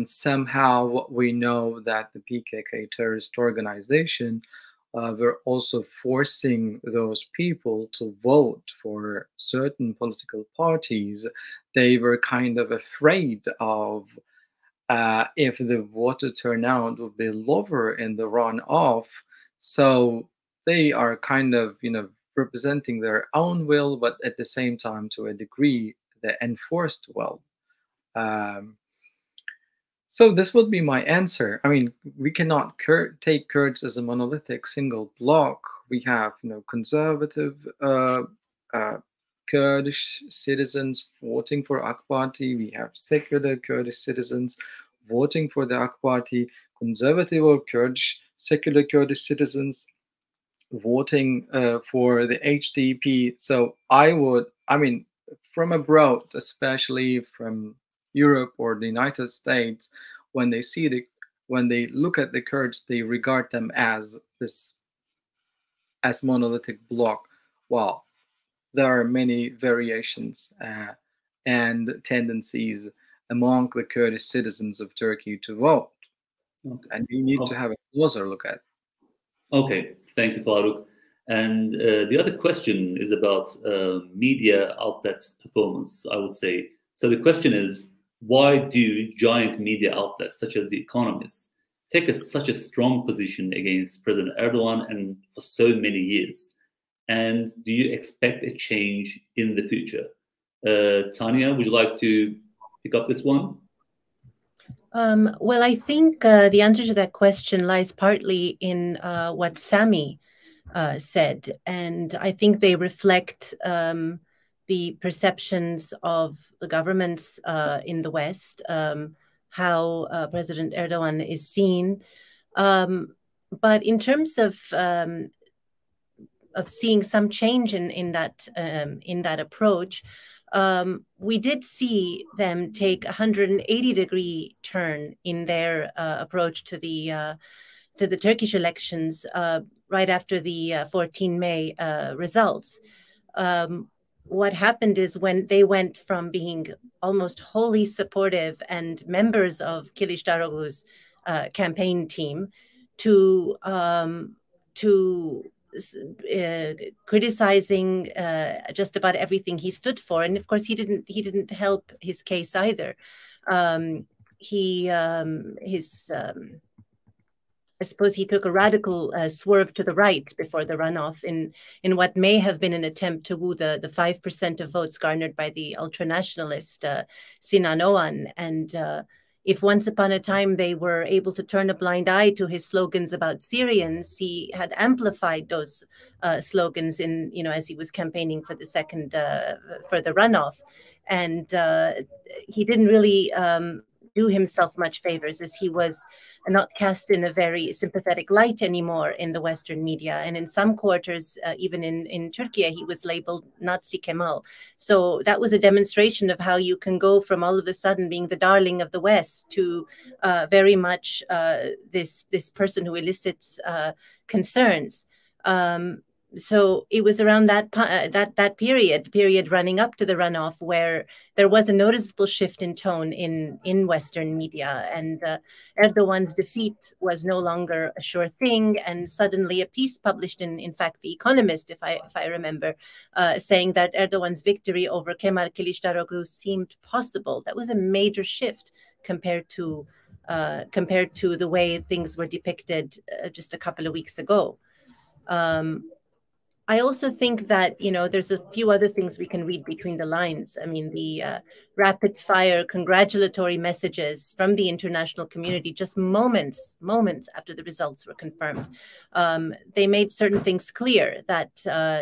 Somehow we know that the PKK terrorist organization were also forcing those people to vote for certain political parties. They were kind of afraid of if the voter turnout would be lower in the runoff. So they are kind of, representing their own will, but at the same time, to a degree, the enforced will. So this would be my answer. I mean, we cannot take Kurds as a monolithic single bloc. We have, conservative Kurdish citizens voting for AK Party. We have secular Kurdish citizens voting for the AK Party. Conservative or Kurdish, secular Kurdish citizens voting for the HDP. So from abroad, especially from Europe or the United States, when they look at the Kurds, they regard them as monolithic bloc. Well, there are many variations and tendencies among the Kurdish citizens of Turkey to vote. Okay. And we need to have a closer look at it. Okay, thank you, Faruk. And the other question is about media outlets' performance, I would say. So the question is, why do giant media outlets such as The Economist take such a strong position against President Erdogan and for so many years? And do you expect a change in the future? Tanya, would you like to pick up this one? Well, I think the answer to that question lies partly in what Sami said, and I think they reflect the perceptions of the governments in the West, how President Erdogan is seen. But in terms of seeing some change in that approach, we did see them take a 180-degree turn in their approach to the Turkish elections right after the 14 May results. What happened is when they went from being almost wholly supportive and members of Kılıçdaroğlu's campaign team to criticizing just about everything he stood for, and of course he didn't help his case either. I suppose he took a radical swerve to the right before the runoff in what may have been an attempt to woo the 5% of votes garnered by the ultranationalist Sinan Oğan. And if once upon a time they were able to turn a blind eye to his slogans about Syrians, he had amplified those slogans in, as he was campaigning for the runoff. And he didn't really do himself much favors, as he was not cast in a very sympathetic light anymore in the Western media. And in some quarters, even in Türkiye, he was labeled Nazi Kemal. So that was a demonstration of how you can go from all of a sudden being the darling of the West to very much this person who elicits concerns. So it was around that period, the period running up to the runoff, where there was a noticeable shift in tone in Western media, and Erdogan's defeat was no longer a sure thing. And suddenly, a piece published in fact, The Economist, if I remember, saying that Erdogan's victory over Kemal Kılıçdaroğlu seemed possible. That was a major shift compared to the way things were depicted just a couple of weeks ago. I also think that, there's a few other things we can read between the lines. I mean, the rapid fire congratulatory messages from the international community just moments after the results were confirmed. They made certain things clear, that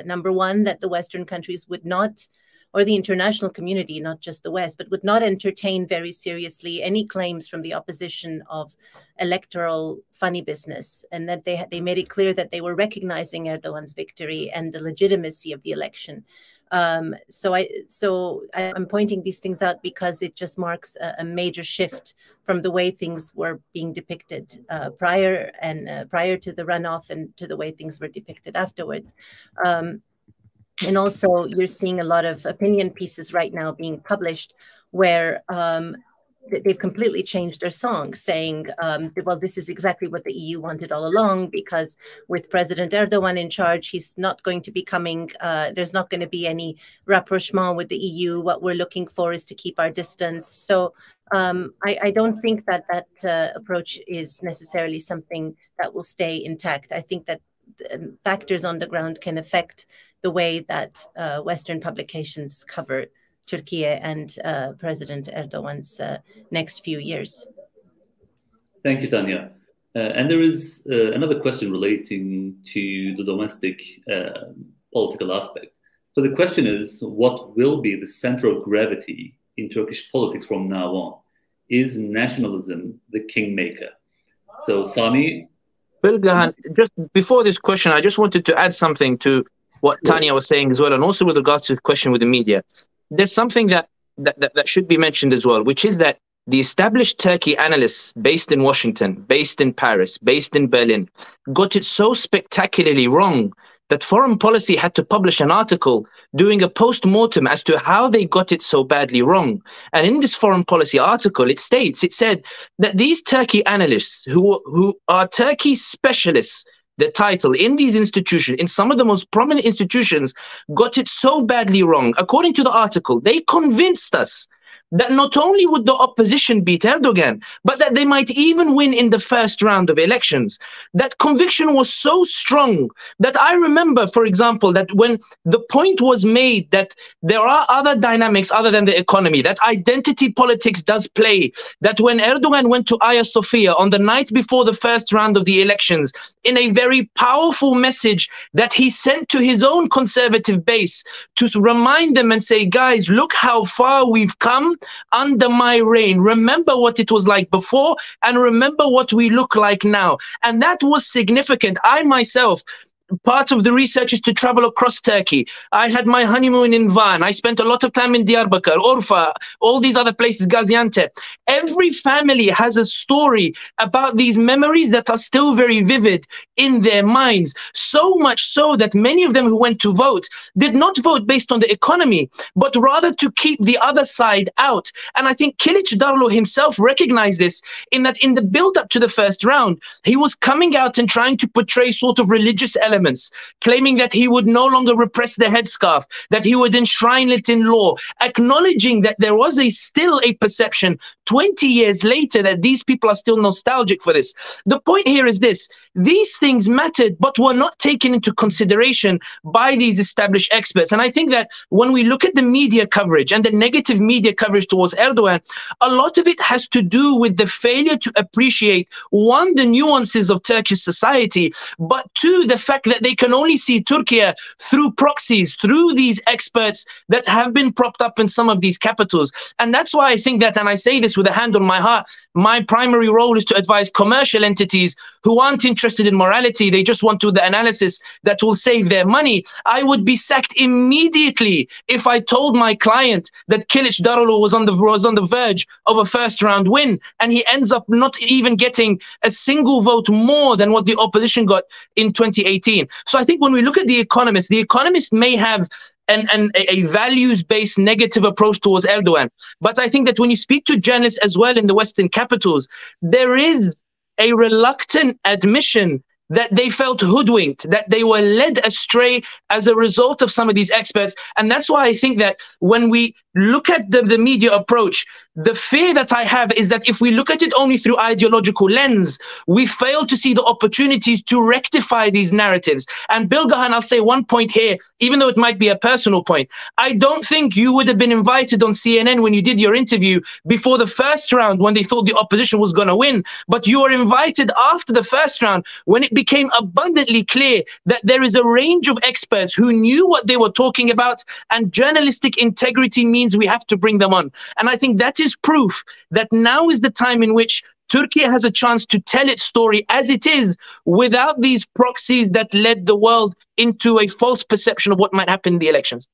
number one, that the Western countries would not, or the international community, not just the West, but would not entertain very seriously any claims from the opposition of electoral funny business, and that they made it clear that they were recognizing Erdogan's victory and the legitimacy of the election. So I'm pointing these things out because it just marks a major shift from the way things were being depicted prior to the runoff, and to the way things were depicted afterwards. And also, you're seeing a lot of opinion pieces right now being published where they've completely changed their song, saying, well, this is exactly what the EU wanted all along, because with President Erdogan in charge, he's not going to be coming, there's not going to be any rapprochement with the EU. What we're looking for is to keep our distance. So I don't think that approach is necessarily something that will stay intact. I think that factors on the ground can affect the way that Western publications cover Türkiye and President Erdogan's next few years. Thank you, Tanya. And there is another question relating to the domestic political aspect. So the question is, what will be the center of gravity in Turkish politics from now on? Is nationalism the kingmaker? So, Sami? Bilgehan, just before this question, I just wanted to add something to what Tanya was saying as well, and also with regards to the question with the media. There's something that should be mentioned as well, which is that the established Turkey analysts based in Washington, based in Paris, based in Berlin, got it so spectacularly wrong that Foreign Policy had to publish an article doing a post-mortem as to how they got it so badly wrong. And in this Foreign Policy article, it said that these Turkey analysts who are Turkey specialists, the title in these institutions, in some of the most prominent institutions, got it so badly wrong. According to the article, they convinced us that not only would the opposition beat Erdogan, but that they might even win in the first round of elections. That conviction was so strong that I remember, for example, that when the point was made that there are other dynamics other than the economy, that identity politics does play, that when Erdogan went to Hagia Sophia on the night before the first round of the elections, in a very powerful message that he sent to his own conservative base to remind them and say, guys, look how far we've come under my reign. Remember what it was like before, and remember what we look like now. And that was significant. I myself, part of the research is to travel across Turkey. I had my honeymoon in Van. I spent a lot of time in Diyarbakir, Urfa, all these other places, Gaziantep. Every family has a story about these memories that are still very vivid in their minds. So much so that many of them who went to vote did not vote based on the economy, but rather to keep the other side out. And I think Kılıçdaroğlu himself recognized this, in that in the build-up to the first round, he was coming out and trying to portray sort of religious elements, claiming that he would no longer repress the headscarf, that he would enshrine it in law, acknowledging that there was still a perception 20 years later that these people are still nostalgic for this. The point here is this: these things mattered, but were not taken into consideration by these established experts. And I think that when we look at the media coverage and the negative media coverage towards Erdogan, a lot of it has to do with the failure to appreciate, one, the nuances of Turkish society, but two, the fact that they can only see Türkiye through proxies, through these experts that have been propped up in some of these capitals. And that's why I think that, and I say this with a hand on my heart, my primary role is to advise commercial entities who aren't interested in morality, they just want to do the analysis that will save their money. I would be sacked immediately if I told my client that Kilic Darulu was on the verge of a first round win, and he ends up not even getting a single vote more than what the opposition got in 2018. So I think when we look at The Economist may have a values-based negative approach towards Erdogan. But I think that when you speak to journalists as well in the Western capitals, there is a reluctant admission that they felt hoodwinked, that they were led astray as a result of some of these experts. And that's why I think that when we look at the media approach, the fear that I have is that if we look at it only through ideological lens, we fail to see the opportunities to rectify these narratives. And Bilgehan, I'll say one point here, even though it might be a personal point. I don't think you would have been invited on CNN when you did your interview before the first round when they thought the opposition was going to win, but you were invited after the first round when it became abundantly clear that there is a range of experts who knew what they were talking about, and journalistic integrity means we have to bring them on. And I think that is proof that now is the time in which Turkey has a chance to tell its story as it is, without these proxies that led the world into a false perception of what might happen in the elections.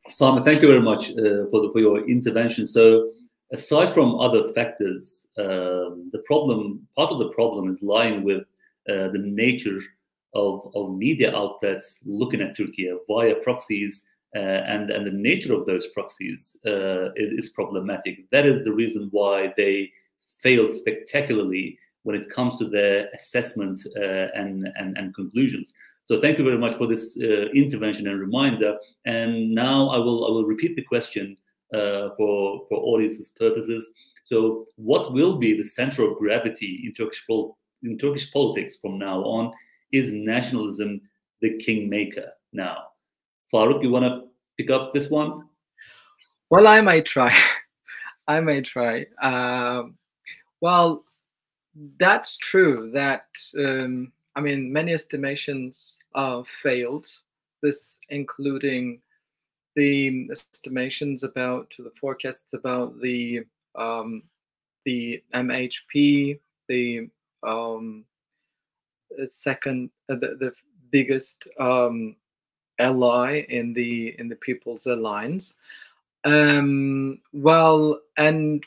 Sami, thank you very much for your intervention. So, aside from other factors, part of the problem is lying with the nature of media outlets looking at Turkey via proxies, and the nature of those proxies is problematic. That is the reason why they failed spectacularly when it comes to their assessment and conclusions. So thank you very much for this intervention and reminder. And now I will repeat the question for audience's purposes. So what will be the center of gravity in Turkish politics from now on? Is nationalism the kingmaker now? Faruk, you want to pick up this one? Well, I might try. I may try. Well, that's true that, I mean, many estimations failed, this including the estimations about the forecasts about the MHP, the second, the biggest ally in the People's Alliance. Well, and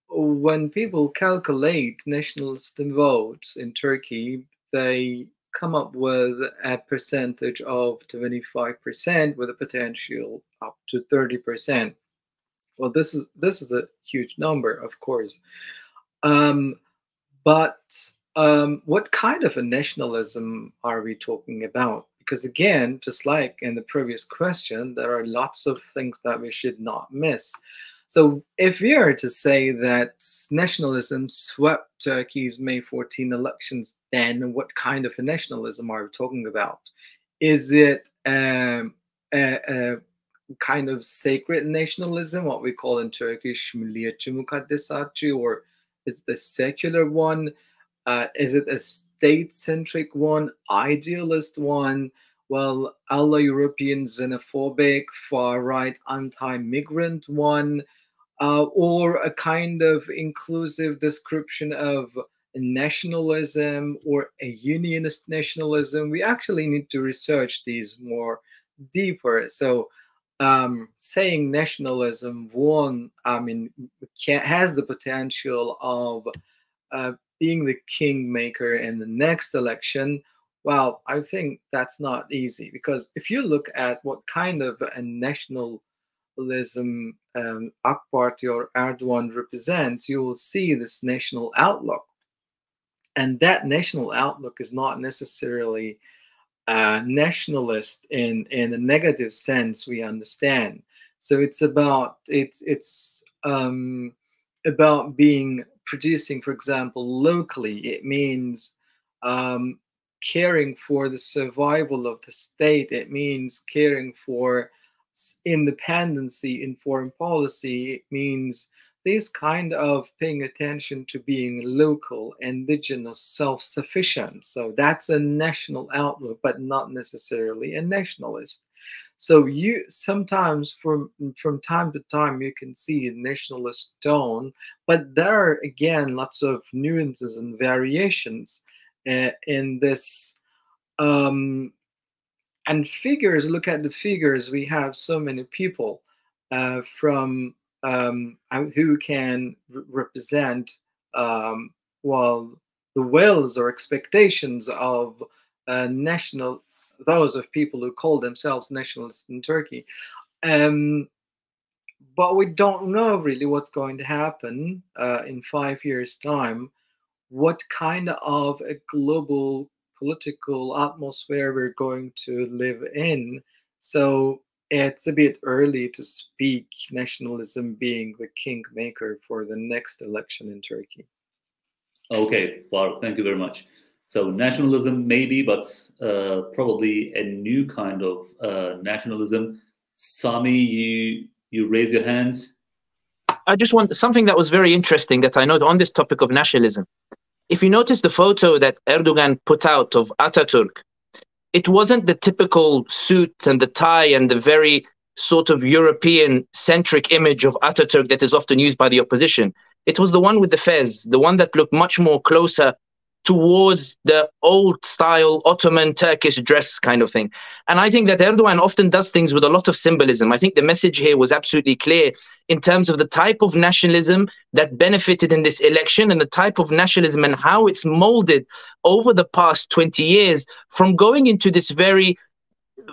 when people calculate nationalist votes in Turkey, they come up with a percentage of 25% with a potential up to 30%. Well, this is a huge number, of course. But what kind of a nationalism are we talking about? Because again, just like in the previous question, there are lots of things that we should not miss. So if we are to say that nationalism swept Turkey's May 14 elections, then what kind of a nationalism are we talking about? Is it a kind of sacred nationalism, what we call in Turkish milliyetçi mukaddesatçı, or is it a secular one? Is it a state-centric one, idealist one? Well, European xenophobic, far-right, anti-migrant one, or a kind of inclusive description of nationalism or a unionist nationalism? We actually need to research these more deeper. So saying nationalism, one, I mean, has the potential of being the kingmaker in the next election. Well, I think that's not easy, because if you look at what kind of a nationalism AK Party or Erdogan represents, you will see this national outlook. And that national outlook is not necessarily nationalist in a negative sense we understand. So it's about, it's about producing, for example, locally. It means caring for the survival of the state. It means caring for independency in foreign policy. It means this kind of paying attention to being local, indigenous, self-sufficient. So that's a national outlook, but not necessarily a nationalist. So you sometimes from time to time you can see a nationalist tone, but there are again lots of nuances and variations in this. And figures, look at the figures. We have so many people from who can represent well the wills or expectations of those of people who call themselves nationalists in Turkey. But we don't know really what's going to happen in 5 years' time, what kind of a global political atmosphere we're going to live in. So it's a bit early to speak nationalism being the kingmaker for the next election in Turkey. Okay, Faruk, thank you very much. So nationalism maybe, but probably a new kind of nationalism. Sami, you raise your hands. I just want something that was very interesting that I know on this topic of nationalism. If you notice the photo that Erdogan put out of Atatürk, it wasn't the typical suit and the tie and the very sort of European-centric image of Atatürk that is often used by the opposition. It was the one with the fez, the one that looked much more closer towards the old-style Ottoman Turkish dress kind of thing. And I think that Erdogan often does things with a lot of symbolism. I think the message here was absolutely clear in terms of the type of nationalism that benefited in this election and the type of nationalism and how it's molded over the past 20 years from going into this very,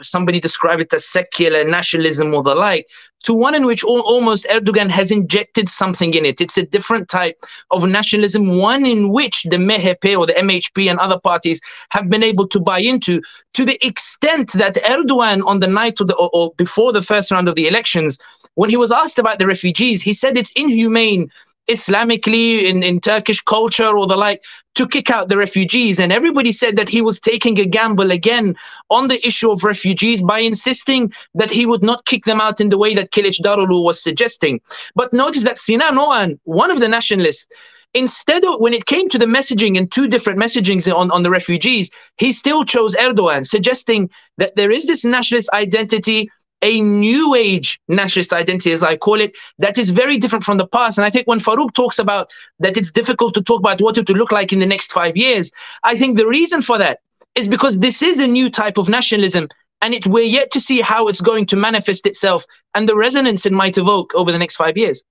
somebody described it as secular nationalism or the like, to one in which almost Erdogan has injected something in it. It's a different type of nationalism, one in which the MHP or the MHP and other parties have been able to buy into, to the extent that Erdogan on the night of or before the first round of the elections, when he was asked about the refugees, he said it's inhumane Islamically in Turkish culture or the like to kick out the refugees, and everybody said that he was taking a gamble again on the issue of refugees by insisting that he would not kick them out in the way that Kılıçdaroğlu was suggesting. But notice that Sinan Oğan, one of the nationalists, instead of, when it came to the messaging and two different messagings on the refugees, he still chose Erdogan, suggesting that there is this nationalist identity, a new age nationalist identity, as I call it, that is very different from the past. And I think when Faruk talks about that it's difficult to talk about what it will look like in the next 5 years, I think the reason for that is because this is a new type of nationalism, and we're yet to see how it's going to manifest itself and the resonance it might evoke over the next 5 years.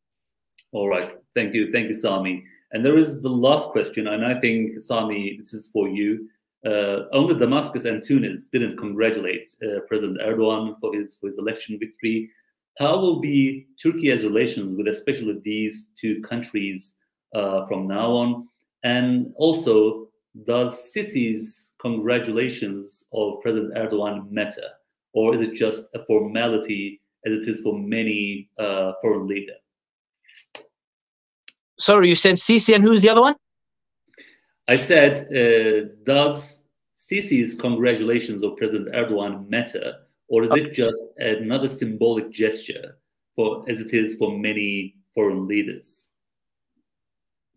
All right. Thank you, Sami. And there is the last question, and I think, Sami, this is for you. Only Damascus and Tunis didn't congratulate President Erdogan for his election victory. How will be Turkey's relations with especially these two countries from now on? And also, does Sisi's congratulations of President Erdogan matter? Or is it just a formality as it is for many foreign leaders? Sorry, you said Sisi, and who's the other one? I said, does Sisi's congratulations of President Erdogan matter, or is it just another symbolic gesture as it is for many foreign leaders?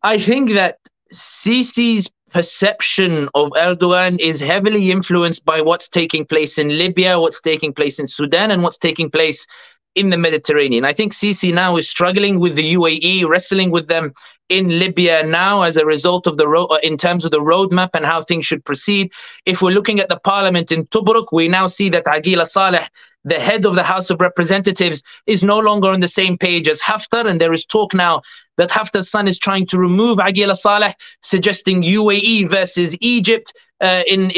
I think that Sisi's perception of Erdogan is heavily influenced by what's taking place in Libya, what's taking place in Sudan, and what's taking place in the Mediterranean. I think Sisi now is struggling with the UAE, wrestling with them in Libya now as a result of in terms of the roadmap and how things should proceed. If we're looking at the parliament in Tobruk, we now see that Aguila Saleh, the head of the House of Representatives, is no longer on the same page as Haftar, and there is talk now that Haftar's son is trying to remove Aguila Saleh, suggesting UAE versus Egypt in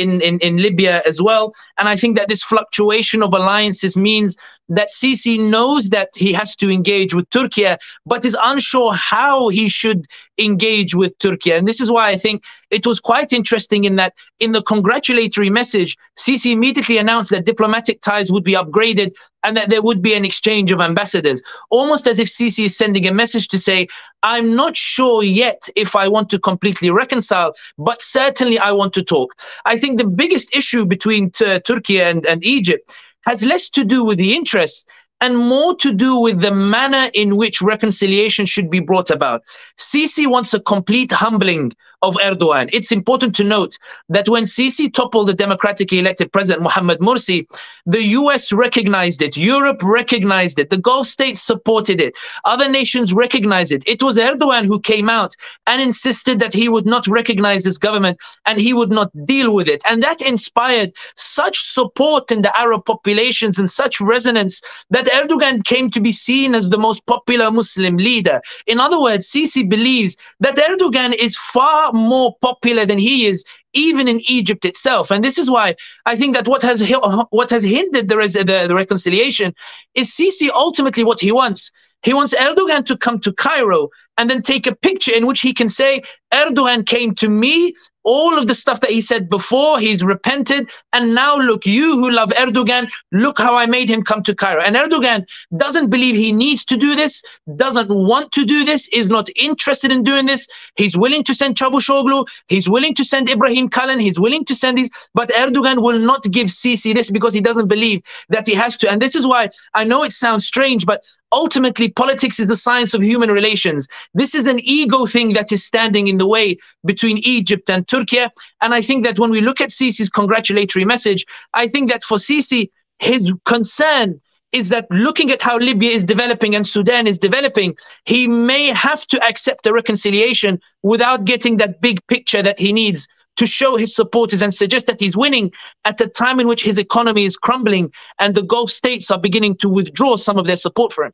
Libya as well. And I think that this fluctuation of alliances means that Sisi knows that he has to engage with Turkey, but is unsure how he should engage with Turkey. And this is why I think it was quite interesting in that in the congratulatory message, Sisi immediately announced that diplomatic ties would be upgraded and that there would be an exchange of ambassadors, almost as if Sisi is sending a message to say, I'm not sure yet if I want to completely reconcile, but certainly I want to talk. I think the biggest issue between Turkey and Egypt has less to do with the interests and more to do with the manner in which reconciliation should be brought about. Sisi wants a complete humbling of Erdogan. It's important to note that when Sisi toppled the democratically elected president Mohamed Morsi, the US recognized it, Europe recognized it, the Gulf states supported it, other nations recognized it. It was Erdogan who came out and insisted that he would not recognize this government and he would not deal with it. And that inspired such support in the Arab populations and such resonance that Erdogan came to be seen as the most popular Muslim leader. In other words, Sisi believes that Erdogan is far more popular than he is, even in Egypt itself. And this is why I think that what has hindered the reconciliation is Sisi ultimately what he wants. He wants Erdogan to come to Cairo and then take a picture in which he can say, Erdogan came to me, all of the stuff that he said before, he's repented, and now look, you who love Erdogan, look how I made him come to Cairo. And Erdogan doesn't believe he needs to do this, doesn't want to do this, is not interested in doing this. He's willing to send Çavuşoğlu, he's willing to send Ibrahim Kalin, he's willing to send these, but Erdogan will not give Sisi this because he doesn't believe that he has to. And this is why I know it sounds strange, but ultimately politics is the science of human relations. This is an ego thing that is standing in the way between Egypt and Turkey. And I think that when we look at Sisi's congratulatory message, I think that for Sisi, his concern is that looking at how Libya is developing and Sudan is developing, he may have to accept a reconciliation without getting that big picture that he needs to show his supporters and suggest that he's winning at a time in which his economy is crumbling and the Gulf states are beginning to withdraw some of their support for him.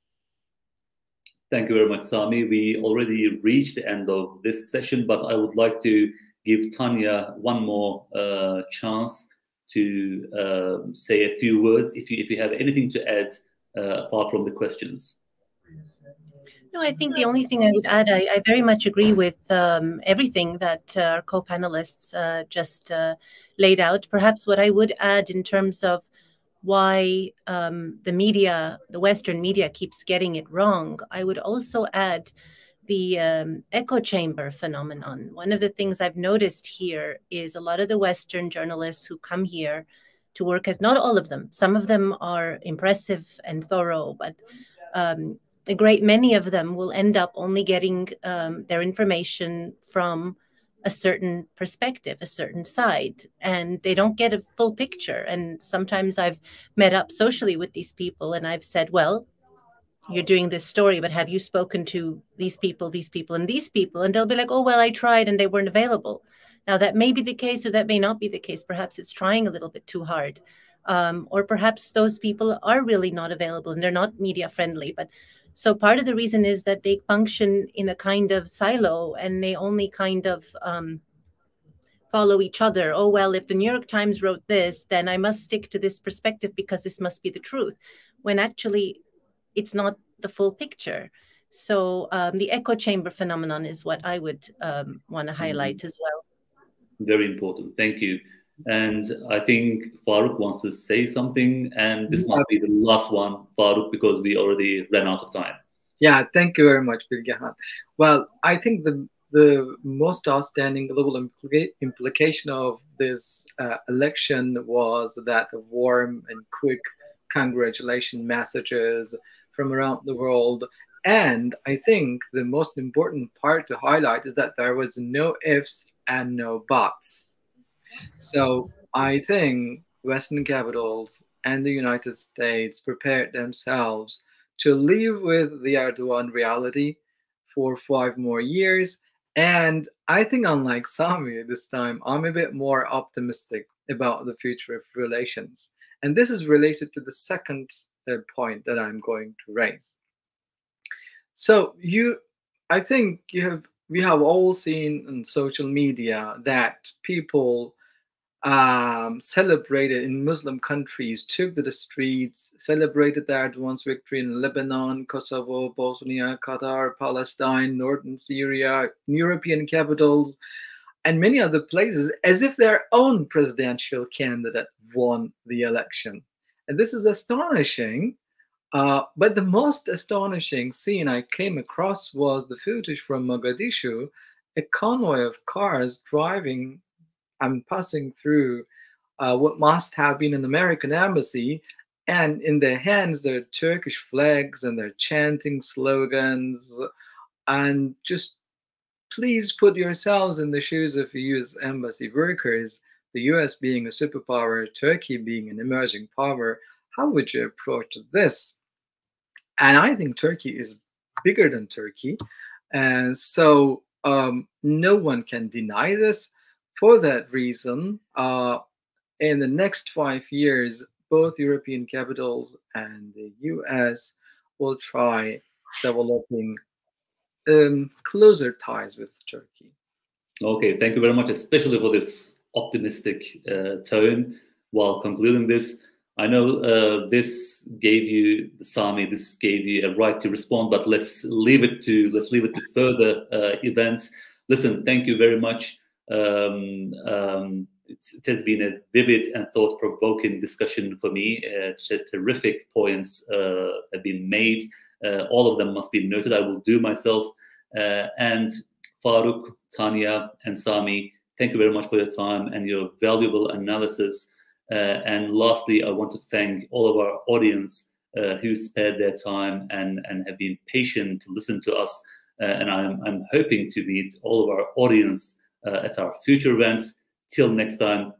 Thank you very much, Sami. We already reached the end of this session, but I would like to give Tanya one more chance to say a few words, if you have anything to add apart from the questions. No, I think the only thing I would add, I very much agree with everything that our co-panelists just laid out. Perhaps what I would add in terms of why the media, the Western media, keeps getting it wrong, I would also add the echo chamber phenomenon. One of the things I've noticed here is a lot of the Western journalists who come here to work, as not all of them, some of them are impressive and thorough, but a great many of them will end up only getting their information from a certain perspective, a certain side, and they don't get a full picture. And sometimes I've met up socially with these people and I've said, well, you're doing this story, but have you spoken to these people, and these people? And they'll be like, oh, well, I tried and they weren't available. Now, that may be the case or that may not be the case. Perhaps it's trying a little bit too hard. Or perhaps those people are really not available and they're not media friendly. But so part of the reason is that they function in a kind of silo and they only kind of follow each other. Oh, well, if the New York Times wrote this, then I must stick to this perspective because this must be the truth. When actually it's not the full picture. So the echo chamber phenomenon is what I would want to highlight as well. Very important. Thank you. And I think Faruk wants to say something, and this must be the last one, Faruk, because we already ran out of time. Yeah, thank you very much, Bilgehan. Well, I think the most outstanding global implication of this election was that of warm and quick congratulation messages from around the world. And I think the most important part to highlight is that there was no ifs and no buts. So I think Western capitals and the United States prepared themselves to live with the Erdogan reality for 5 more years. And I think, unlike Sami this time, I'm a bit more optimistic about the future of relations. And this is related to the second point that I'm going to raise. So I think we have all seen on social media that people celebrated in Muslim countries, took to the streets, celebrated the Erdogan's victory in Lebanon, Kosovo, Bosnia, Qatar, Palestine, northern Syria, European capitals, and many other places, as if their own presidential candidate won the election. And this is astonishing. But the most astonishing scene I came across was the footage from Mogadishu, a convoy of cars driving and passing through what must have been an American embassy, and in their hands there are Turkish flags, and they're chanting slogans. And just please put yourselves in the shoes of US embassy workers, the US being a superpower, Turkey being an emerging power. How would you approach this? And I think Turkey is bigger than Turkey. And so no one can deny this. For that reason, in the next 5 years, both European capitals and the US will try developing closer ties with Turkey. Okay, thank you very much, especially for this optimistic tone while concluding this. I know this gave you, Sami, this gave you a right to respond, but let's leave it to further events. Listen, thank you very much. It has been a vivid and thought-provoking discussion for me. Terrific points have been made. All of them must be noted. I will do myself. And Faruk, Tanya, and Sami, thank you very much for your time and your valuable analysis. And lastly, I want to thank all of our audience who spared their time and have been patient to listen to us. And I'm hoping to meet all of our audience at our future events. Till next time,